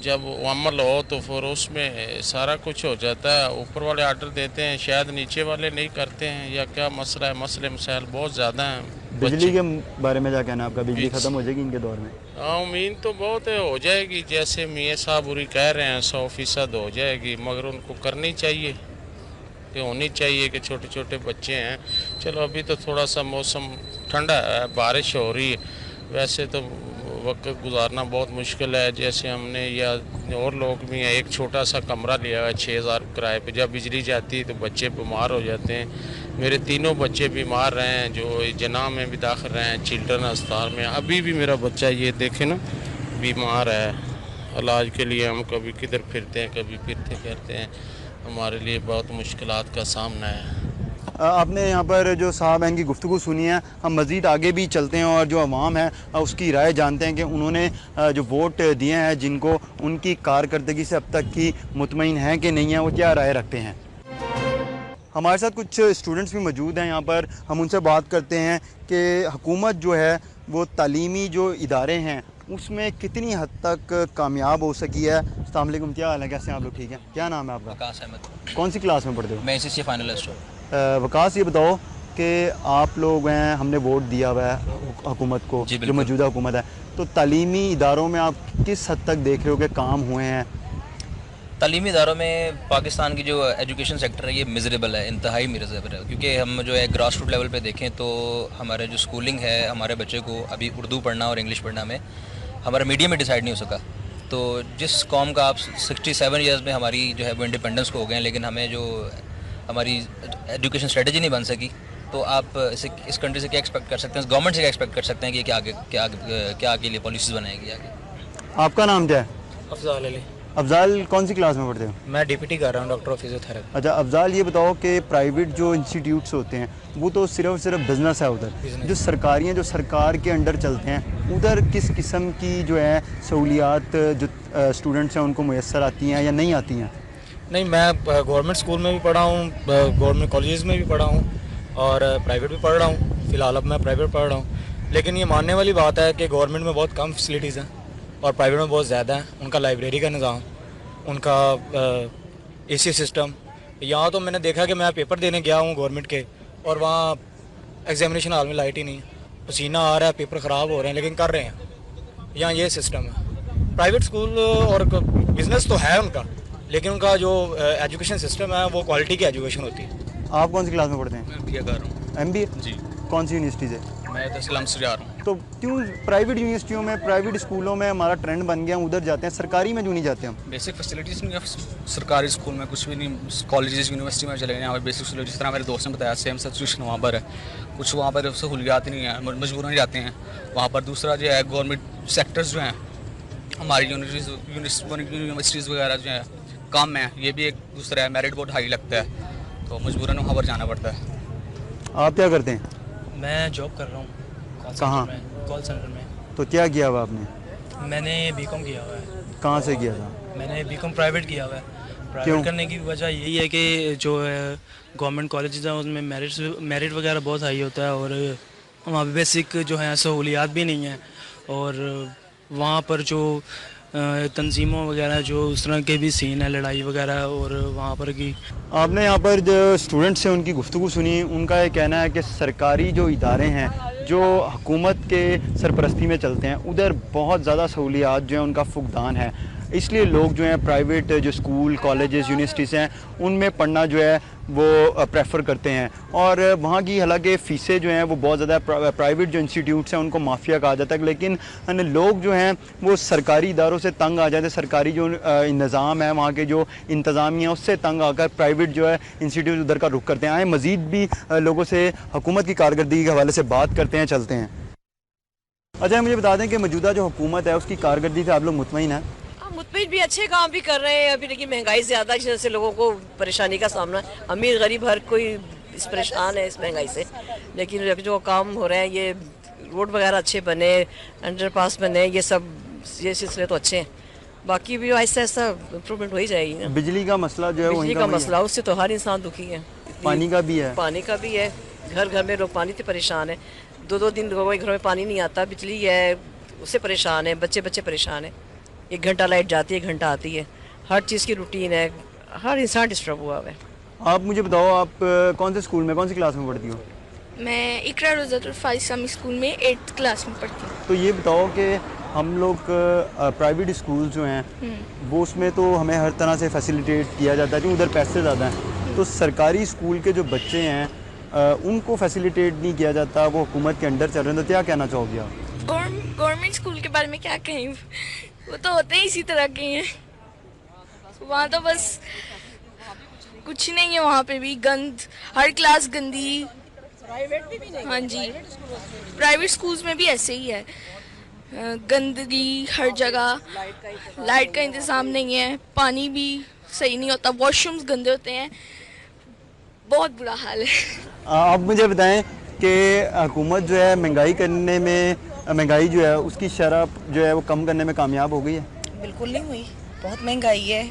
जब अमल हो तो फिर उसमें सारा कुछ हो जाता है। ऊपर वाले आर्डर देते हैं, शायद नीचे वाले नहीं करते हैं, या क्या मसला है। मसले मसाइल बहुत ज़्यादा हैं। बिजली के बारे में क्या कहना है आपका? बिजली ख़त्म हो जाएगी इनके दौर में? हाँ, उम्मीद तो बहुत है हो जाएगी, जैसे मियाँ साहब बुरी कह रहे हैं 100% हो जाएगी, मगर उनको करनी चाहिए कि होनी चाहिए कि छोटे छोटे बच्चे हैं। चलो अभी तो थोड़ा सा मौसम ठंडा है, बारिश हो रही है, वैसे तो वक्त गुजारना बहुत मुश्किल है। जैसे हमने या और लोग भी हैं, एक छोटा सा कमरा लिया हुआ है 6000 किराए पे। जब बिजली जाती है तो बच्चे बीमार हो जाते हैं। मेरे तीनों बच्चे बीमार रहे हैं, जो जना में भी दाखिल रहे हैं, चिल्ड्रन अस्पताल में। अभी भी मेरा बच्चा ये देखे ना बीमार है, इलाज के लिए हम कभी किधर फिरते हैं, कभी फिरते करते हैं। हमारे लिए बहुत मुश्किलात का सामना है। आपने यहाँ पर जो साहब हैं इनकी गुफ्तगू सुनी है, हम मज़ीद आगे भी चलते हैं और जो अवाम है उसकी राय जानते हैं कि उन्होंने जो वोट दिए हैं जिनको, उनकी कारकर्दगी से अब तक की मुतमईन हैं कि नहीं है, वो क्या राय रखते हैं। हमारे साथ कुछ स्टूडेंट्स भी मौजूद हैं यहाँ पर, हम उनसे बात करते हैं कि हुकूमत जो है वो तालीमी जो इदारे हैं उसमें कितनी हद तक कामयाब हो सकी है। अस्सलाम वालेकुम, क्या हाल है, कैसे हैं आप लोग? ठीक है। क्या नाम है आपका? वकास अहमद। कौन सी क्लास में पढ़ते हो? मैं एसएससी फाइनलिस्ट हूँ। वकास, ये बताओ कि आप लोग हैं, हमने वोट दिया हुआ है हुकूमत को, जो मौजूदा हुकूमत है, तो तालीमी इदारों में आप किस हद तक देख रहे हो कि काम हुए हैं? तालीमी इदारों में पाकिस्तान की जो एजुकेशन सेक्टर है ये मिजरेबल है, इंतहाई मिजरेबल है। क्योंकि हम जो है ग्रास रूट लेवल पे देखें तो हमारे जो स्कूलिंग है, हमारे बच्चे को अभी उर्दू पढ़ना और इंग्लिश पढ़ना में हमारा मीडियम में डिसाइड नहीं हो सका। तो जिस कौम का आप 67 ईयर्स में हमारी जो है वो इंडिपेंडेंस को हो गए हैं, लेकिन हमें जो हमारी एजुकेशन स्ट्रेटजी नहीं बन सकी, तो आप इस कंट्री से क्या एक्सपेक्ट कर सकते हैं, गवर्नमेंट से क्या एक्सपेक्ट कर सकते हैं कि क्या आगे लिए पॉलिसीज़ बनाएगी आगे। आपका नाम क्या है? अफजाल अली। अफजाल, कौन सी क्लास में पढ़ते हो? मैं डीपीटी कर रहा हूँ, डॉक्टर ऑफ फिजियोथेरेपी। अच्छा अफजाल, ये बताओ कि प्राइवेट जो इंस्टीट्यूट्स होते हैं वो तो सिर्फ बिज़नेस है, उधर जो सरकारी हैं, जो सरकार के अंडर चलते हैं, उधर किस किस्म की जो है सहूलियात जो स्टूडेंट्स हैं उनको मुयस्सर आती हैं या नहीं आती हैं? नहीं, मैं गवर्नमेंट स्कूल में भी पढ़ा हूँ, गवर्नमेंट कॉलेजेस में भी पढ़ा हूँ और प्राइवेट भी पढ़ रहा हूँ। फ़िलहाल अब मैं प्राइवेट पढ़ रहा हूँ। लेकिन ये मानने वाली बात है कि गवर्नमेंट में बहुत कम फैसिलिटीज़ हैं और प्राइवेट में बहुत ज़्यादा है। उनका लाइब्रेरी का निज़ाम, उनका एसी सिस्टम। यहाँ तो मैंने देखा कि मैं पेपर देने गया हूँ गवर्नमेंट के, और वहाँ एग्जामिनेशन हॉल में लाइट ही नहीं है, पसीना आ रहा है, पेपर ख़राब हो रहे हैं, लेकिन कर रहे हैं। यहाँ ये सिस्टम है। प्राइवेट स्कूल और बिज़नेस तो है उनका, लेकिन उनका जो एजुकेशन सिस्टम है वो क्वालिटी की एजुकेशन होती है। आप कौन सी क्लास में पढ़ते हैं? मैं MBA कर रहा हूँ। MBA? जी। कौन सी यूनिवर्सिटी से? मैं तो इस्लाम से जा रहा हूँ। तो क्यों प्राइवेट यूनिवर्सिटियों में, प्राइवेट स्कूलों में हमारा ट्रेंड बन गया, उधर जाते हैं, सरकारी में क्यों नहीं जाते हम? बेसिक फैसिलिटीज़ नहीं है सरकारी स्कूल में, कुछ भी नहीं। कॉलेजेस यूनिवर्सिटी में चले गए, यहाँ पर बेसिक फैसिलिटी, जिस तरह मेरे दोस्त ने बताया सेम सिचुएशन वहाँ पर है। कुछ वहाँ पर सहूलियात नहीं है, मजबूरन जाते हैं वहाँ पर। दूसरा जो है गवर्नमेंट सेक्टर्स जो हैं, हमारी यूनिवर्सिटीज़ वगैरह जो हैं कम है, ये भी एक दूसरा है। मेरिट बहुत हाई लगता है, तो मजबूरन वहाँ पर जाना पड़ता है। आप क्या करते हैं? मैं जॉब कर रहा हूँ। कहाँ? कॉल सेंटर में। तो क्या किया हुआ आपने? मैंने बीकॉम किया हुआ है। कहाँ से किया था? मैंने बीकॉम प्राइवेट किया हुआ है। क्यों? प्राइवेट करने की वजह यही है कि जो गवर्नमेंट कॉलेजेस हैं उसमें मेरिट वगैरह बहुत हाई होता है, और वहाँ पे बेसिक जो है सहूलियात भी नहीं है, और वहाँ पर जो तंजीमों वगैरह जो उस तरह के भी सीन है, लड़ाई वगैरह, और वहाँ पर की। आपने यहाँ पर जो स्टूडेंट्स हैं उनकी गुफ्तगू सुनी, उनका ये कहना है कि सरकारी जो इदारे हैं जो हुकूमत के सरपरस्ती में चलते हैं, उधर बहुत ज़्यादा सहूलियात जो है उनका फुकदान है, इसलिए लोग जो हैं प्राइवेट जो स्कूल, कॉलेजेस, यूनिवर्सिटीज़ हैं उनमें पढ़ना जो है वो प्रेफर करते हैं। और वहाँ की हालांकि फ़ीसें जो हैं वो बहुत ज़्यादा, प्राइवेट जो इंस्टीट्यूट्स हैं उनको माफिया कहा जाता है, लेकिन लोग जो हैं वो सरकारी इदारों से तंग आ जाते हैं। सरकारी जो निज़ाम है, वहाँ के जो इंतज़ामिया है, उससे तंग आकर प्राइवेट जो है इंस्टीट्यूट उधर का रुख करते हैं। आए मज़ीद भी लोगों से हुकूमत की कारकर्दगी के हवाले से बात करते हैं, चलते हैं। अच्छा, मुझे बता दें कि मौजूदा जो हुकूमत है उसकी कारकर्दगी से आप लोग मुतमईन हैं? मुतमईन भी, अच्छे काम भी कर रहे हैं अभी, लेकिन महंगाई ज़्यादा जिस से लोगों को परेशानी का सामना, अमीर गरीब हर कोई इस परेशान है इस महंगाई से। लेकिन जो काम हो रहे हैं, ये रोड वगैरह अच्छे बने, अंडरपास बने, ये सब ये सिलसिले तो अच्छे हैं। बाकी भी आहिस्ता आहिस्ता इम्प्रूवमेंट हो ही जाएगी ना। बिजली का मसला जो है, बिजली का मसला, उससे तो हर इंसान दुखी है। पानी का भी है? पानी का भी है, घर घर में लोग पानी से परेशान है। 2-2 दिन लोगों के घर में पानी नहीं आता, बिजली है उससे परेशान है, बच्चे परेशान है। 1 घंटा लाइट जाती है, 1 घंटा आती है, हर चीज़ की रूटीन है, हर इंसान डिस्टर्ब हुआ है। आप मुझे बताओ, आप कौन से स्कूल में, कौन सी क्लास में पढ़ती हो? मैं इकरा रोज़ातुल फाज़िल इस्लामिक स्कूल में 8th क्लास में पढ़ती हूँ। तो ये बताओ कि हम लोग प्राइवेट स्कूल जो हैं वो उसमें तो हमें हर तरह से फैसिलिटेट किया जाता है, क्योंकि उधर पैसे ज़्यादा हैं। तो सरकारी स्कूल के जो बच्चे हैं उनको फैसिलिटेट नहीं किया जाता, वो हुकूमत के अंडर चल रहे हैं, तो क्या कहना चाहोगे आप? गवर्नमेंट स्कूल के बारे में क्या कहें, वो तो होते ही इसी तरह के हैं। वहाँ तो बस कुछ नहीं है, वहाँ पे भी गंद, हर क्लास गंदी। प्राइवेट भी नहीं? हाँ जी, प्राइवेट स्कूल्स में भी ऐसे ही है, गंदगी हर जगह, लाइट का इंतज़ाम नहीं है, पानी भी सही नहीं होता, वॉशरूम्स गंदे होते हैं, बहुत बुरा हाल है। आप मुझे बताएं कि हुकूमत जो है महंगाई करने में, महंगाई जो है उसकी शरह जो है वो कम करने में कामयाब हो गई है? बिल्कुल नहीं हुई, बहुत महंगाई है,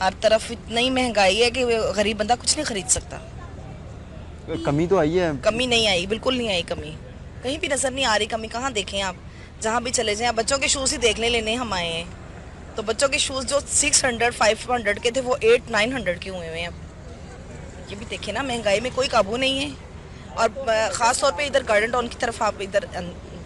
हर तरफ इतनी महंगाई है कि गरीब बंदा कुछ नहीं खरीद सकता। कमी तो आई है? कमी नहीं आई, बिल्कुल नहीं आई कमी, कहीं भी नज़र नहीं आ रही कमी। कहाँ देखें आप, जहाँ भी चले जाएं, बच्चों के शूज़ ही देख लेने हम आए हैं, तो बच्चों के शूज़ जो 600-500 के थे वो 800-900 के हुए हैं। अब ये भी देखें ना, महंगाई में कोई काबू नहीं है। और ख़ास तौर पे इधर गार्डन टाउन की तरफ आप इधर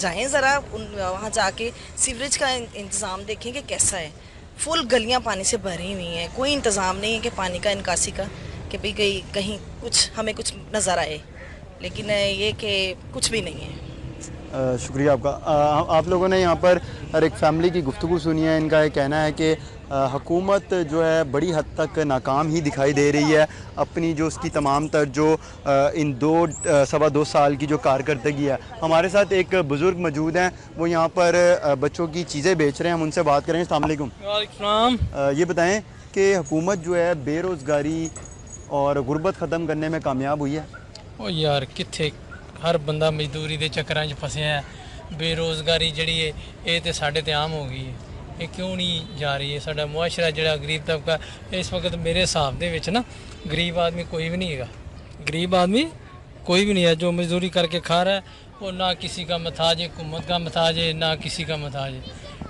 जाएं ज़रा, वहाँ जाके सीवरेज का इंतज़ाम देखें कि कैसा है। फुल गलियाँ पानी से भरी हुई हैं, कोई इंतज़ाम नहीं है कि पानी का, निकासी का, कि भाई कहीं कुछ हमें कुछ नज़र आए, लेकिन ये कि कुछ भी नहीं है। शुक्रिया आपका। आप लोगों ने यहाँ पर हर एक फैमिली की गुफ्तगू सुनी है। इनका ये कहना है कि हुकूमत जो है बड़ी हद तक नाकाम ही दिखाई दे रही है। अपनी जो उसकी तमाम तर जो इन 2-2.25 साल की जो कारकर्दगी है। हमारे साथ एक बुज़ुर्ग मौजूद हैं, वो यहाँ पर बच्चों की चीज़ें बेच रहे हैं, हम उनसे बात करेंगे। अस्सलाम वालेकुम। वालेकुम। ये बताएं कि हुकूमत जो है बेरोज़गारी और गुर्बत ख़त्म करने में कामयाब हुई है? ओ यार कित्थे, हर बंदा मजदूरी के चक्कर फसे है। बेरोज़गारी जी है ये तो साढ़े ते आम हो गई है, ये क्यों नहीं जा रही है? साडा मुआशरा जो गरीब तबका इस वक्त मेरे हिसाब के ना गरीब आदमी कोई भी नहीं है, गरीब आदमी कोई भी नहीं है। जो मजदूरी करके खा रहा है वो ना किसी का मथाज है, हुकूमत का मथाज है, ना किसी का मथाज है।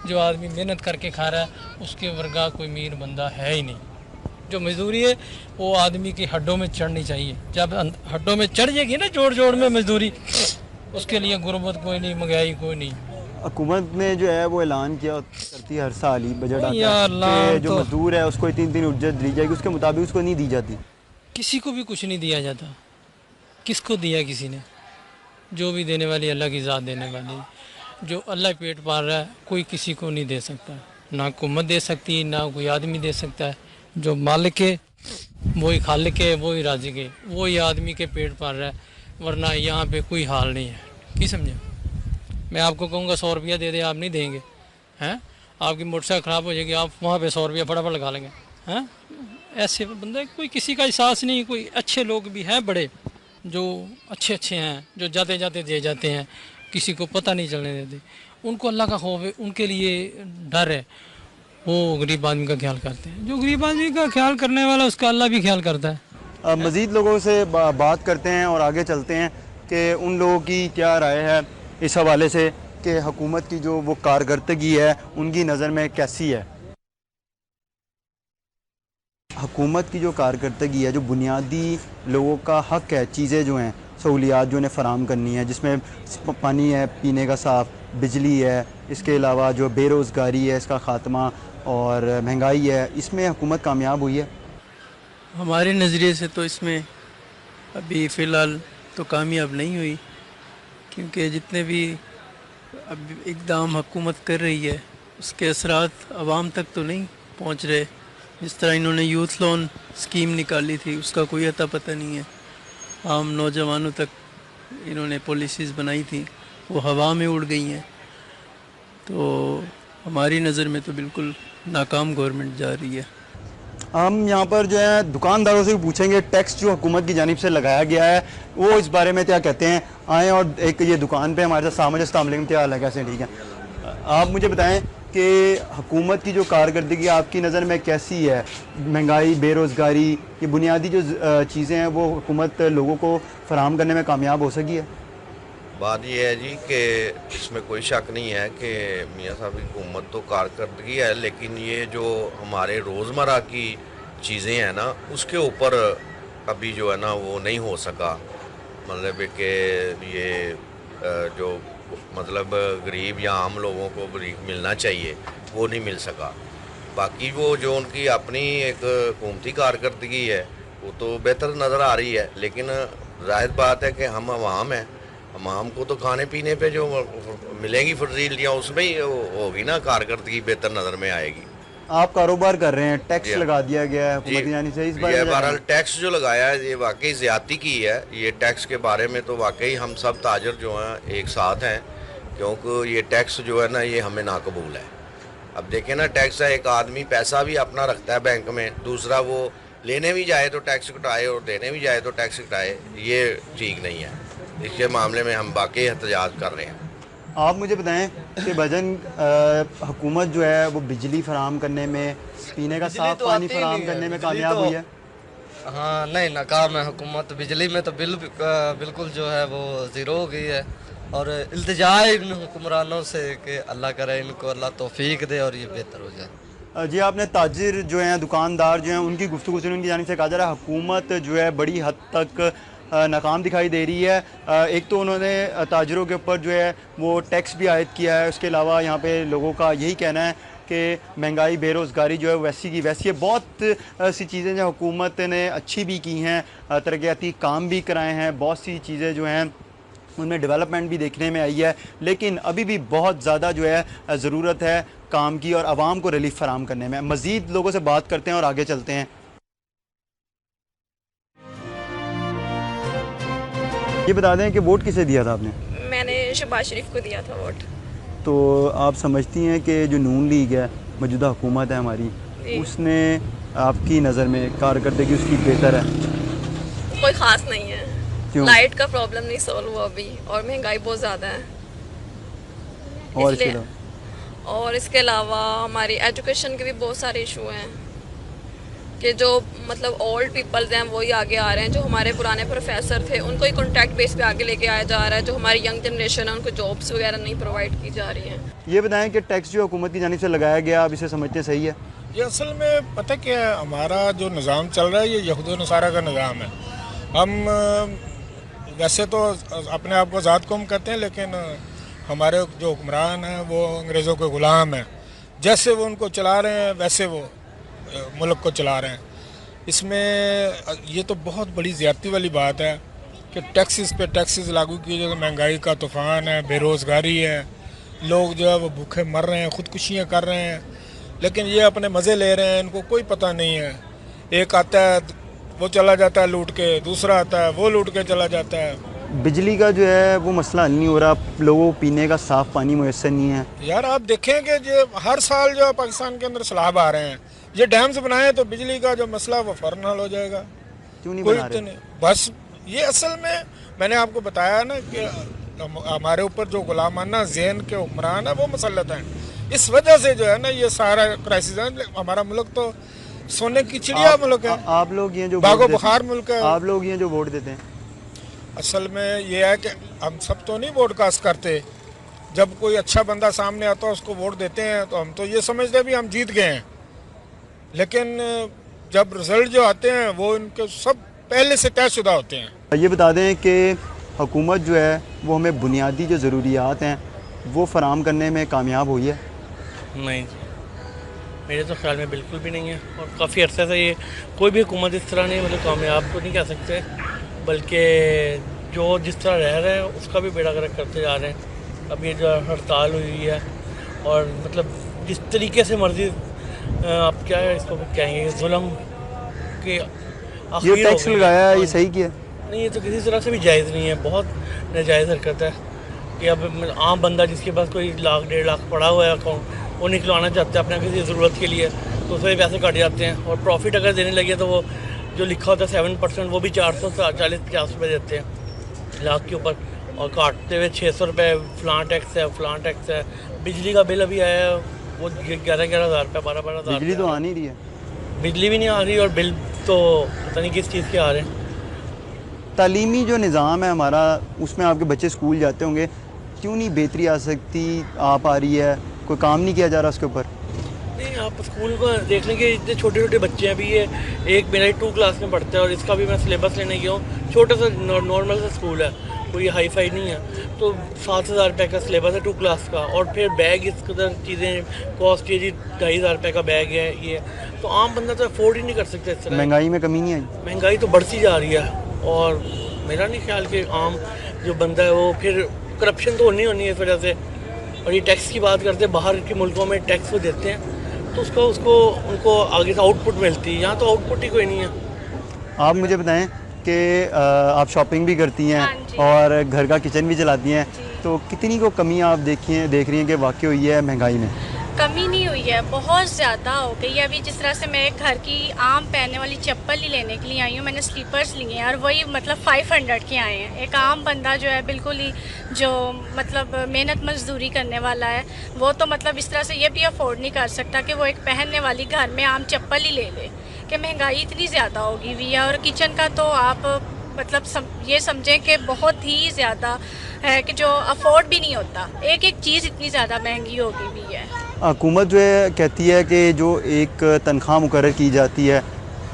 जो आदमी मेहनत करके खा रहा है उसके वर्गा कोई अमीर बंदा है ही नहीं। जो मजदूरी है वो आदमी की हड्डों में चढ़नी चाहिए, जब हड्डों में चढ़ जाएगी ना जोड़ जोड़ में मजदूरी, उसके लिए गुर्बत कोई नहीं, महंगाई कोई नहीं। हुकूमत ने जो है वो ऐलान किया करती है, हर साल ही बजट आता यार है कि जो मजदूर है उसको 3 उज्जत दी जाएगी, उसके मुताबिक उसको नहीं दी जाती। किसी को भी कुछ नहीं दिया जाता। किसको दिया किसी ने? जो भी देने वाली अल्लाह की ज़ात देने वाली, जो अल्लाह पेट पाल रहा है कोई किसी को नहीं दे सकता, ना हुकूमत दे सकती, ना कोई आदमी दे सकता है। जो मालिक है वही खालिक है, वही राज़िक है, वही आदमी के पेट पाल रहा है, वरना यहाँ पे कोई हाल नहीं है। की समझे? मैं आपको कहूँगा 100 रुपया दे दे, आप नहीं देंगे हैं? आपकी मोटरसाइकिल ख़राब हो जाएगी, आप वहाँ पे 100 रुपया फटाफट लगा लेंगे हैं? ऐसे बंदे कोई किसी का एहसास नहीं। कोई अच्छे लोग भी हैं बड़े, जो अच्छे हैं, जो जाते जाते दे जाते हैं, किसी को पता नहीं चलने देते। उनको अल्लाह का खौफ है, उनके लिए डर है, वो गरीब आदमी का ख्याल करते हैं। जो गरीब आदमी का ख्याल करने वाला उसका अल्लाह भी ख्याल करता है। मज़ीद लोगों से बात करते हैं और आगे चलते हैं कि उन लोगों की क्या राय है इस हवाले से कि हुकूमत की जो वो कारकर्दगी है उनकी नज़र में कैसी है। हुकूमत की जो कारकर्दगी है, जो बुनियादी लोगों का हक़ है, चीज़ें जो हैं, सहूलियात जो उन्हें फ़राम करनी है, जिसमें पानी है पीने का साफ़, बिजली है, इसके अलावा जो बेरोज़गारी है इसका ख़ात्मा और महंगाई है, इसमें हुकूमत कामयाब हुई है? हमारे नज़रिए से तो इसमें अभी फ़िलहाल तो कामयाब नहीं हुई, क्योंकि जितने भी अब इक़दाम हुकूमत कर रही है उसके असरात आवाम तक तो नहीं पहुंच रहे। जिस तरह इन्होंने यूथ लोन स्कीम निकाली थी उसका कोई अता पता नहीं है। आम नौजवानों तक इन्होंने पॉलिसीज़ बनाई थी, वो हवा में उड़ गई हैं। तो हमारी नज़र में तो बिल्कुल नाकाम गवर्नमेंट जा रही है। हम यहाँ पर जो है दुकानदारों से भी पूछेंगे टैक्स जो हुकूमत की जानिब से लगाया गया है वो इस बारे में क्या कहते हैं। आएँ और एक ये दुकान पे हमारे साथ सामने, अस्सलाम वालेकुम, क्या हाल है, कैसे? ठीक है। आप मुझे बताएं कि हुकूमत की जो कारकर्दगी आपकी नज़र में कैसी है? महंगाई, बेरोज़गारी, ये बुनियादी जो चीज़ें हैं वो हुकूमत लोगों को फराहम करने में कामयाब हो सकी है? बात यह है जी कि इसमें कोई शक नहीं है कि मियाँ साहब की हुकूमत तो कारकर्दगी है, लेकिन ये जो हमारे रोज़मर्रा की चीज़ें हैं ना उसके ऊपर अभी जो है ना वो नहीं हो सका। मतलब कि ये जो मतलब गरीब या आम लोगों को ब्रीक मिलना चाहिए वो नहीं मिल सका। बाकी वो जो उनकी अपनी एक हुकूमती कारकर्दगी है वो तो बेहतर नज़र आ रही है, लेकिन जाहिर बात है कि हम आवाम हैं, आवाम को तो खाने पीने पे जो मिलेंगी फैसिलिटियाँ उसमें ही होगी ना, कारकर्दगी बेहतर नज़र में आएगी। आप कारोबार कर रहे हैं, टैक्स लगा दिया गया है हुकूमत यानी से, इस बारे में बहरहाल टैक्स जो लगाया है ये वाकई ज़्यादती की है। ये टैक्स के बारे में तो वाकई हम सब ताजर जो हैं एक साथ हैं, क्योंकि ये टैक्स जो है ना ये हमें नाकबूल है। अब देखें ना, टैक्स है, एक आदमी पैसा भी अपना रखता है बैंक में, दूसरा वो लेने भी जाए तो टैक्स कटाए और देने भी जाए तो टैक्स कटाए, ये ठीक नहीं है। इसके मामले में हम वाकई एहतजाज कर रहे हैं। आप मुझे बताएं कि भजन हुकूमत जो है वो बिजली फराम करने में, पीने का साफ पानी फराम करने में कामयाब हुई है? हाँ नहीं, नाकाम है हुकूमत। बिजली में तो बिल्कुल जो है वो ज़ीरो हो गई है, और इल्तिजा है इन हुक्मरानों से कि अल्लाह करे इनको अल्लाह तौफीक दे और ये बेहतर हो जाए। जी, आपने ताजिर जो हैं, दुकानदार जो हैं, उनकी गुफ्तगू सुनी, उनकी जानिब से कहा जा रहा है हुकूमत जो है बड़ी हद तक नाकाम दिखाई दे रही है। एक तो उन्होंने ताजिरों के ऊपर जो है वो टैक्स भी आयद किया है, उसके अलावा यहाँ पे लोगों का यही कहना है कि महंगाई, बेरोज़गारी जो है वैसी की वैसी है। बहुत सी चीज़ें जो हुकूमत ने अच्छी भी की हैं, तरक्याती काम भी कराए हैं, बहुत सी चीज़ें जो हैं उनमें डेवलपमेंट भी देखने में आई है, लेकिन अभी भी बहुत ज़्यादा जो है ज़रूरत है काम की और आवाम को रिलीफ फराम करने में। मज़ीद लोगों से बात करते हैं और आगे चलते हैं। ये बता दें कि वोट किसे दिया था आपने? मैंने शहबाज शरीफ को दिया था वोट। तो आप समझती हैं कि जो नून लीग है, मौजूदा हुकूमत है हमारी, उसने आपकी नज़र में कारकर्दगी उसकी बेहतर है? कोई ख़ास नहीं है। क्यों? लाइट का प्रॉब्लम नहीं सॉल्व हुआ अभी, और महंगाई बहुत ज़्यादा है। और इसके अलावा हमारी एजुकेशन के भी बहुत सारे इशू हैं कि जो मतलब ओल्ड पीपल्स हैं वही आगे आ रहे हैं। जो हमारे पुराने प्रोफेसर थे उनको ही कॉन्ट्रैक्ट बेस पे आगे लेके आया जा रहा है। जो हमारी यंग जनरेशन है उनको जॉब्स वगैरह नहीं प्रोवाइड की जा रही हैं। ये बताएं कि टैक्स जो हुकूमत की जानिब से लगाया गया, आप इसे समझते सही है? ये असल में पता क्या है, हमारा जो निज़ाम चल रहा है ये यहूद व नसारा का निज़ाम है। हम वैसे तो अपने आप को आज़ाद कौम कहते हैं, लेकिन हमारे जो हुक्मरान हैं वो अंग्रेज़ों के ग़ुलाम हैं। जैसे वो उनको चला रहे हैं वैसे वो मुल्क को चला रहे हैं। इसमें ये तो बहुत बड़ी ज़्यादती वाली बात है कि टैक्सेस पे टैक्सेस लागू किए जाए। महंगाई का तूफ़ान है, बेरोज़गारी है, लोग जो है वो भूखे मर रहे हैं, ख़ुदकुशियाँ कर रहे हैं, लेकिन ये अपने मज़े ले रहे हैं, इनको कोई पता नहीं है। एक आता है वो चला जाता है लूट के, दूसरा आता है वो लूट के चला जाता है। बिजली का जो है वो मसला हल नहीं हो रहा, लोगों को पीने का साफ़ पानी मुयस्सर नहीं है। यार आप देखें कि जो हर साल जो है पाकिस्तान के अंदर सैलाब आ रहे हैं, ये डैम्स बनाए तो बिजली का जो मसला वो फ़ौरन हल हो जाएगा। क्यों नहीं कोई बना रहे? नहीं, बस ये असल में मैंने आपको बताया ना कि हमारे ऊपर जो गुलामाना ज़हन के हुक्मरान है वो मुसल्लत हैं। इस वजह से जो है ना ये सारा क्राइसिस है। हमारा मुल्क तो सोने की चिड़िया मुल्क है। आप लोग ये जो बागो बुखार मुल्क है। आप लोग ये जो वोट देते हैं, असल में ये है कि हम सब तो नहीं वोट कास्ट करते। जब कोई अच्छा बंदा सामने आता है उसको वोट देते हैं तो हम तो ये समझते हैं भी हम जीत गए हैं, लेकिन जब रिजल्ट जो आते हैं वो इनके सब पहले से तयशुदा होते हैं। ये बता दें कि हुकूमत जो है वो हमें बुनियादी जो ज़रूरियात हैं वो फराम करने में कामयाब हुई है? नहीं, मेरे तो ख्याल में बिल्कुल भी नहीं है। और काफ़ी अर्से से ये कोई भी हुकूमत इस तरह नहीं, मतलब कामयाब तो नहीं कह सकते, बल्कि जो जिस तरह रह रहे हैं उसका भी बेड़ा गर्क करते जा रहे हैं। अब ये जो हड़ताल हुई है और मतलब जिस तरीके से मर्जी आप क्या है इसको कहेंगे, जुल्म के ये टैक्स लगाया है, ये सही किया? नहीं, ये तो किसी तरह से भी जायज़ नहीं है, बहुत नाजायज़ हरकत है कि अब आम बंदा जिसके पास कोई लाख 1.5 लाख पड़ा हुआ है अकाउंट, वो निकलवाना चाहता है अपना किसी ज़रूरत के लिए, तो उससे पैसे कट जाते हैं। और प्रॉफिट अगर देने लगे तो वो जो लिखा होता है 7%, वो भी 440-50 रुपये देते हैं लाख के ऊपर, और काटते हुए 600 रुपये फलां टैक्स है, फलां टैक्स है। बिजली का बिल अभी आया है वो 11,000 रुपये, 12,000। बिजली तो आ नहीं रही है, बिजली भी नहीं आ रही और बिल तो पता नहीं किस चीज़ के आ रहे हैं। तालीमी जो निज़ाम है हमारा, उसमें आपके बच्चे स्कूल जाते होंगे, क्यों नहीं बेहतरी आ सकती, आप आ रही है, कोई काम नहीं किया जा रहा उसके ऊपर? नहीं, आप स्कूल को देख लेंगे, इतने छोटे छोटे बच्चे हैं। अभी ये एक मेरा 2 क्लास में पढ़ता है और इसका भी मैं सिलेबस लेने गया हूँ। छोटा सा नॉर्मल सा स्कूल है, कोई हाई फाई नहीं है, तो 7,000 रुपये का सिलेबस है 2 क्लास का, और फिर बैग इस कदर चीज़ें कॉस्ट है जी, 2,500 रुपये का बैग है ये, तो आम बंदा तो अफोर्ड ही नहीं कर सकता इस तरह। महंगाई में कमी नहीं आई? महंगाई तो बढ़ती जा रही है, और मेरा नहीं ख्याल कि आम जो बंदा है वो फिर करप्शन तो होनी है इस वजह से, और ये टैक्स की बात करते हैं, बाहर के मुल्कों में टैक्स वो देते हैं तो उसको उनको आगे से आउटपुट मिलती है, यहाँ तो आउटपुट ही कोई नहीं है। आप मुझे बताएं कि आप शॉपिंग भी करती हैं और घर का किचन भी चलाती हैं, तो कितनी को कमी आप देख रही हैं कि वाकई हुई है महंगाई में? कमी नहीं हुई है, बहुत ज़्यादा हो गई है। अभी जिस तरह से मैं घर की आम पहनने वाली चप्पल ही लेने के लिए आई हूँ, मैंने स्लीपर्स लिए हैं और वही मतलब 500 के आए हैं। एक आम बंदा जो है बिल्कुल ही जो मतलब मेहनत मजदूरी करने वाला है वो तो मतलब इस तरह से ये भी अफोर्ड नहीं कर सकता कि वो एक पहनने वाली घर में आम चप्पल ही ले ले, कि महंगाई इतनी ज़्यादा होगी हुई है। और किचन का तो आप मतलब ये समझें कि बहुत ही ज़्यादा है कि जो अफोर्ड भी नहीं होता, एक एक चीज़ इतनी ज़्यादा महंगी हो गई हुई है। हुकूमत जो है कहती है कि जो एक तनख्वाह मुकर्रर की जाती है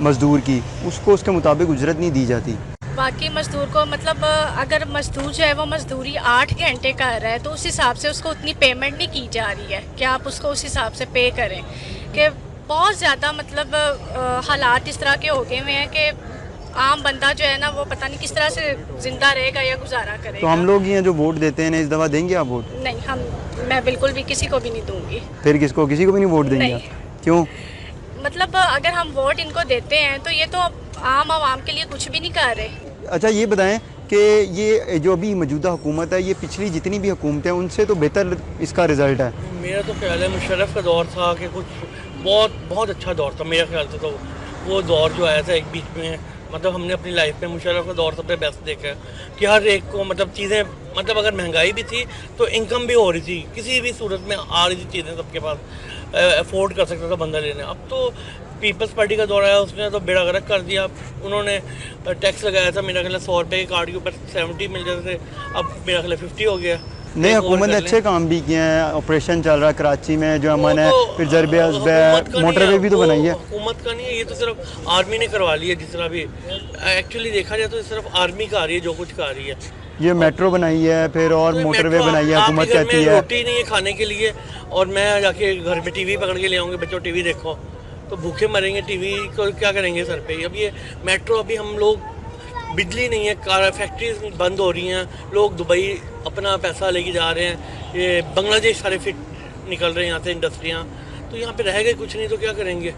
मज़दूर की, उसको उसके मुताबिक उजरत नहीं दी जाती। बाकी मज़दूर को मतलब अगर मज़दूर जो है वो मज़दूरी 8 घंटे कर रहा है तो उस हिसाब से उसको उतनी पेमेंट नहीं की जा रही है कि आप उसको उस हिसाब से पे करें। कि बहुत ज़्यादा मतलब हालात इस तरह के हो गए हुए हैं कि आम बंदा जो है ना वो पता नहीं किस तरह से ज़िंदा रहेगा या गुजारा करेगा। तो हम लोग यहाँ जो वोट देते हैं इस दफ़ा देंगे आप वोट? नहीं, मैं बिल्कुल भी किसी को भी नहीं दूंगी। फिर किसको? किसी को भी नहीं वोट देंगे आप? क्यों? मतलब अगर हम वोट इनको देते हैं तो ये तो आम आवाम के लिए कुछ भी नहीं कर रहे। अच्छा ये बताएं कि ये जो अभी मौजूदा हुकूमत है, ये पिछली जितनी भी हुकूमतें हैं उनसे तो बेहतर इसका रिज़ल्ट है। मेरा तो ख्याल है मुशर्रफ का दौर था कि कुछ बहुत अच्छा दौर था मेरा ख्याल से। तो वो दौर जो आया था एक बीच में, मतलब हमने अपनी लाइफ में मुशर्रफ का दौर सबसे बेस्ट देखा है कि हर एक को मतलब चीज़ें मतलब अगर महंगाई भी थी तो इनकम भी हो रही थी, किसी भी सूरत में आ रही थी चीज़ें, सबके पास अफोर्ड कर सकता था बंदा लेने। अब तो पीपल्स पार्टी का दौर आया, उसने तो बेड़ा गर्क कर दिया। उन्होंने टैक्स लगाया था मेरा ख्याल 100 रुपये के कार्ड के ऊपर 70 मिल जाते थे, अब मेरा ख्याल 50 हो गया। नहीं, हुकूमत ने अच्छे काम भी किए हैं, ऑपरेशन चल रहा है कराची में जो अमन है, फिर जरबे मोटरवे भी तो बनाई है। हुकूमत का नहीं है ये, तो सिर्फ आर्मी ने करवा लिया। जिस तरह भी एक्चुअली देखा जाए तो सिर्फ आर्मी का रही है जो कुछ कर रही है। ये मेट्रो बनाई है, फिर और मोटरवे बनाई है, हुकूमत कहती है। रोटी नहीं है खाने के लिए और मैं जाके घर में टीवी पकड़ के ले आऊँगी, बच्चों टीवी देखो, तो भूखे मरेंगे। टीवी को क्या करेंगे सर पे? अब ये मेट्रो, अभी हम लोग बिजली नहीं है, कार फैक्ट्रीज बंद हो रही हैं, लोग दुबई अपना पैसा लेके जा रहे हैं, ये बांग्लादेश सारे फिट निकल रहे हैं यहाँ से इंडस्ट्रियाँ, तो यहाँ पे रह गए कुछ नहीं तो क्या करेंगे?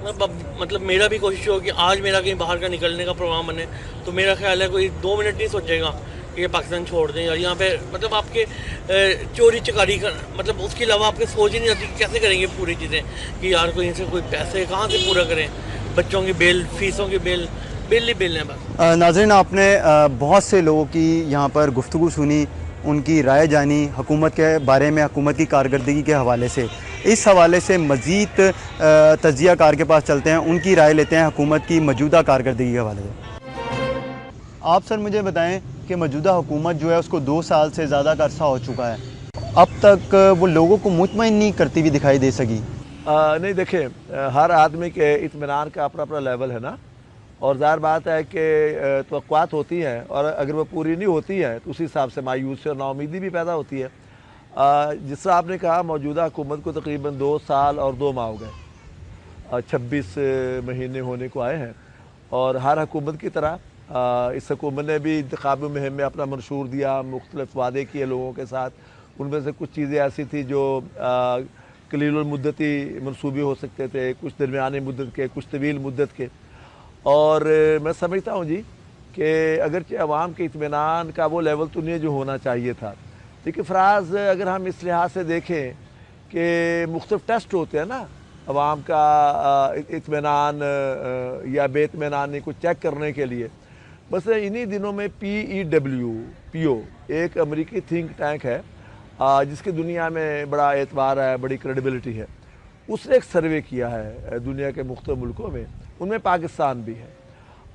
मतलब मेरा भी कोशिश हो कि आज मेरा कहीं बाहर का निकलने का प्रोग्राम बने तो मेरा ख्याल है कोई 2 मिनट नहीं सोचेगा कि ये पाकिस्तान छोड़ दें। और यहाँ पे मतलब आपके चोरी चकारी का मतलब उसके अलावा आपके सोच ही नहीं आती कि कैसे करेंगे पूरी चीज़ें, कि यार कोई इनसे कोई पैसे कहाँ से पूरा करें, बच्चों की बिल, फीसों की बिल ही बिल है बस। नाज़रीन, आपने बहुत से लोगों की यहाँ पर गुफ्तगू सुनी, उनकी राय जानी हुकूमत के बारे में, हुकूमत की कारकर्दगी के हवाले से। इस हवाले से मज़ीद तज्ज़िया कार के पास चलते हैं, उनकी राय लेते हैं हुकूमत की मौजूदा कारकर्दगी के हवाले से। आप सर मुझे बताएं कि मौजूदा हुकूमत जो है उसको 2 साल से ज़्यादा का अरसा हो चुका है, अब तक वो लोगों को मुतमईन नहीं करती हुई दिखाई दे सकी। नहीं, देखें, हर आदमी के इत्मीनान का अपना अपना लेवल है ना, और ज़ाहिर बात है कि तवक्कुआत होती हैं और अगर वो पूरी नहीं होती हैं तो उसी हिसाब से मायूसी और नाउमीदी भी पैदा होती है। जिस तरह आपने कहा, मौजूदा हुकूमत को तकरीबन 2 साल और 2 माह हो गए, 26 महीने होने को आए हैं। और हर हुकूमत की तरह इस हुकूमत ने भी इंतखाबी मुहिम में अपना मंशूर दिया, मुख्तलिफ वादे किए लोगों के साथ। उनमें से कुछ चीज़ें ऐसी थी जो कलील मुद्दती मनसूबे हो सकते थे, कुछ दरमियानी मुद्दत के, कुछ तवील मुद्दत के। और मैं समझता हूँ जी कि अगरचे अवाम के इत्मीनान का वो लेवल तो नहीं जो होना चाहिए था, लेकिन फ़राज़ अगर हम इस लिहाज से देखें कि मुख्तलिफ टेस्ट होते हैं ना अवाम का इत्मीनान या बेइत्मीनानी को चेक करने के लिए। बस इन्हीं दिनों में PEW एक अमेरिकी थिंक टैंक है जिसकी दुनिया में बड़ा एतबार है, बड़ी क्रेडिबिलिटी है। उसने एक सर्वे किया है दुनिया के मुख्तलिफ मुल्कों में, उनमें पाकिस्तान भी है।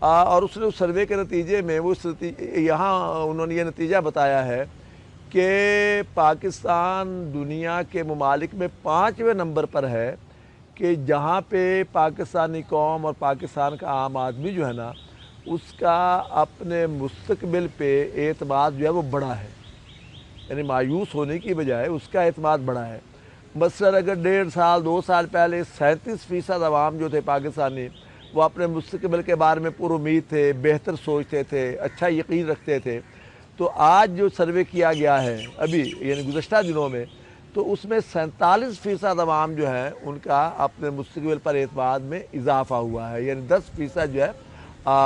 और उसने उस सर्वे के नतीजे में यहाँ उन्होंने ये नतीजा बताया है कि पाकिस्तान दुनिया के ममालिक में 5वें नंबर पर है कि जहाँ पे पाकिस्तानी कौम और पाकिस्तान का आम आदमी जो है ना, उसका अपने मुस्तकबिल पे एतमाद जो है वो बड़ा है, यानी मायूस होने की बजाय उसका एतमाद बड़ा है। मसलन अगर 1.5 साल 2 साल पहले 37% अवाम जो थे पाकिस्तानी, वो अपने मुस्तकबिल के बारे में पुरुमीद थे, बेहतर सोचते थे, अच्छा यकीन रखते थे। तो आज जो सर्वे किया गया है अभी, यानी गुज़श्ता दिनों में, तो उसमें 47% अवाम जो है उनका अपने मुस्तकबिल पर एतमाद में इजाफा हुआ है, यानी 10% जो है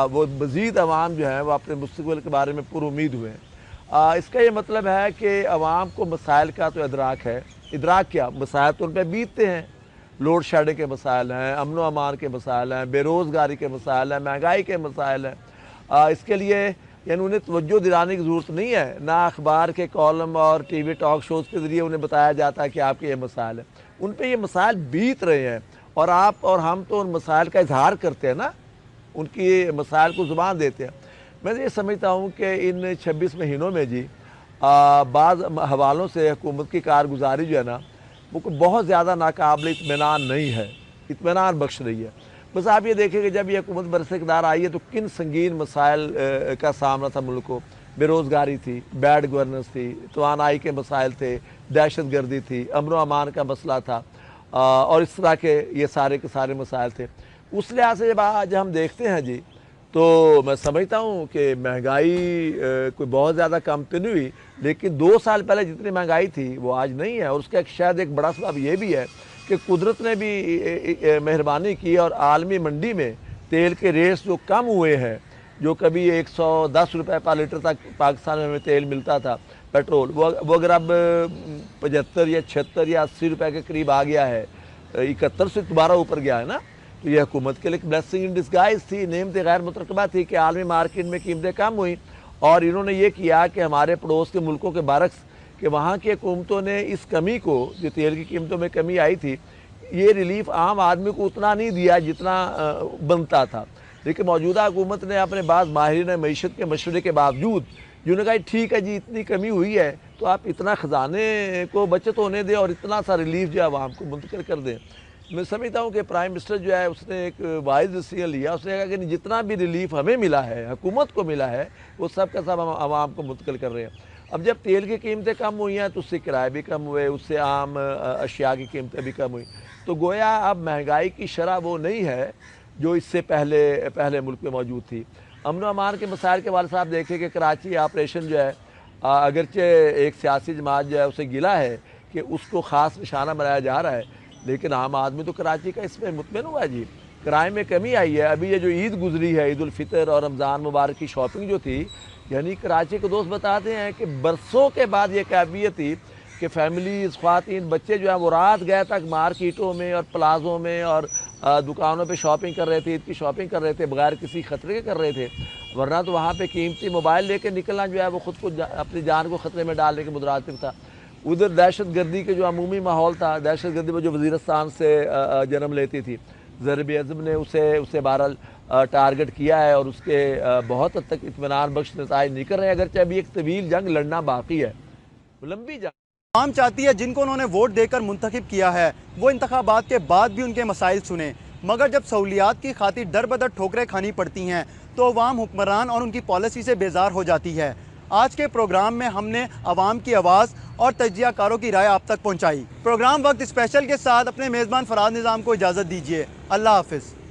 वो मज़ीद अवाम जो है वो अपने मुस्तकबिल के बारे में पुरुमीद हुए हैं। इसका ये मतलब है कि अवाम को मसाइल का तो इदराक है। इदराक क्या, मसाइल तो उन पर बीतते हैं, लोड शेडिंग के मसाइल हैं, अमन व अमान के मसाइल हैं, बेरोज़गारी के मसाइल हैं, महंगाई के मसाइल हैं। इसके लिए यानी उन्हें तवज्जो दिलाने की ज़रूरत नहीं है, ना अखबार के कॉलम और टीवी टॉक शोज़ के ज़रिए उन्हें बताया जाता है कि आपके ये मसाइल हैं। उन पर ये मसाइल बीत रहे हैं और आप और हम तो उन मसाइल का इजहार करते हैं ना, उनकी मसाइल को ज़ुबान देते हैं। मैं ये समझता हूँ कि इन 26 महीनों में जी बाज़ हवालों से हुकूमत की कारगुजारी जो है ना वो बहुत ज़्यादा नाकाबिल इत्मीनान नहीं है, इत्मीनान बख्श रही है। बस आप ये देखें कि जब ये हुकूमत बरसकदार आई है तो किन संगीन मसाइल का सामना था मुल्क को। बेरोज़गारी थी, बैड गवर्नेंस थी, तवानाई के मसाइल थे, दहशत गर्दी थी, अमन व अमान का मसला था और इस तरह के ये सारे के सारे मसाइल थे। उस लिहाज से जब आज हम देखते हैं जी तो मैं समझता हूँ कि महंगाई कोई बहुत ज़्यादा कम तो नहीं हुई, लेकिन 2 साल पहले जितनी महंगाई थी वो आज नहीं है। और उसका शायद एक बड़ा सबब ये भी है कि कुदरत ने भी मेहरबानी की और आलमी मंडी में तेल के रेट्स जो कम हुए हैं, जो कभी 110 रुपये पर लीटर तक पाकिस्तान में हमें तेल मिलता था पेट्रोल, वो अगर अब 75 या 76 या 80 रुपये के करीब आ गया है, 71 से दोबारा ऊपर गया है ना। तो यह हुकूमत के लिए ब्लेसिंग इन डिस्गाइज थी, नेमत गैर मुतरकबा थी कि आलमी मार्केट में कीमतें कम हुई और इन्होंने ये किया कि हमारे पड़ोस के मुल्कों के बरक्स कि वहाँ की हुकूमतों ने इस कमी को, जो तेल की कीमतों में कमी आई थी, ये रिलीफ आम आदमी को उतना नहीं दिया जितना बनता था। लेकिन मौजूदा हुकूमत ने अपने बाद माहिरीन मईशत के मशवरे के बावजूद जिन्होंने कहा ठीक है जी इतनी कमी हुई है तो आप इतना ख़जाने को बचत होने दें और इतना सा रिलीफ जो है आवाम को मुंतकिल कर दें। मैं समझता हूँ कि प्राइम मिनिस्टर जो है उसने एक वाइज डिसीजन लिया। उसने कहा कि जितना भी रिलीफ हमें मिला है, हुकूमत को मिला है, वो सब का सब आवाम को मुंतकिल कर रहे हैं। अब जब तेल की कीमतें कम हुई हैं तो उससे किराए भी कम हुए, उससे आम अशिया की कीमतें भी कम हुई। तो गोया अब महंगाई की शरह वो नहीं है जो इससे पहले मुल्क में मौजूद थी। अमन व अमान के मसाइल के वाले साहब देखें कि कराची ऑपरेशन जो है अगरचे एक सियासी जमात जो है उसे गिला है कि उसको ख़ास निशाना बनाया जा रहा है, लेकिन आम आदमी तो कराची का इसमें मुतमिन हुआ है जी। किराए में कमी आई है। अभी ये जो ईद गुजरी है, ईद उल फितर और रमज़ान मुबारक की शॉपिंग जो थी, यानी कराची के दोस्त बताते हैं कि बरसों के बाद ये कैफियत थी कि फैमिलीज़, ख़वातीन, बच्चे जो है वो रात गए तक मार्केटों में और प्लाज़ों में और दुकानों पे शॉपिंग कर रहे थे, ईद की शॉपिंग कर रहे थे, बगैर किसी ख़तरे के कर रहे थे। वरना तो वहाँ पे कीमती मोबाइल लेके निकलना जो है वो ख़ुद को अपनी जान को ख़तरे में डालने के मुतरातिब था। उधर दहशत गर्दी के जो अमूमी माहौल था, दहशत गर्दी में जो वज़ीरिस्तान से जन्म लेती थी, ज़रब-ए-अज़म ने उसे बहरहाल टारगेट किया है और उसके बहुत हद तक इत्मीनान बख्श नताइज निकल रहे हैं। अगरचे अभी एक तवील जंग लड़ना बाकी है, लंबी जंग। आवाम चाहती है जिनको उन्होंने वोट देकर मुंतखब किया है वो इंतखाबात के बाद भी उनके मसाइल सुने, मगर जब सहूलियात की खातिर दर बदर ठोकरें खानी पड़ती हैं तो अवाम हुक्मरान और उनकी पॉलिसी से बेजार हो जाती है। आज के प्रोग्राम में हमने अवाम की आवाज़ और तज्जियाकारों की राय आप तक पहुँचाई। प्रोग्राम वक्त स्पेशल के साथ अपने मेज़बान फराज निज़ाम को इजाज़त दीजिए। अल्लाह हाफ़िज़।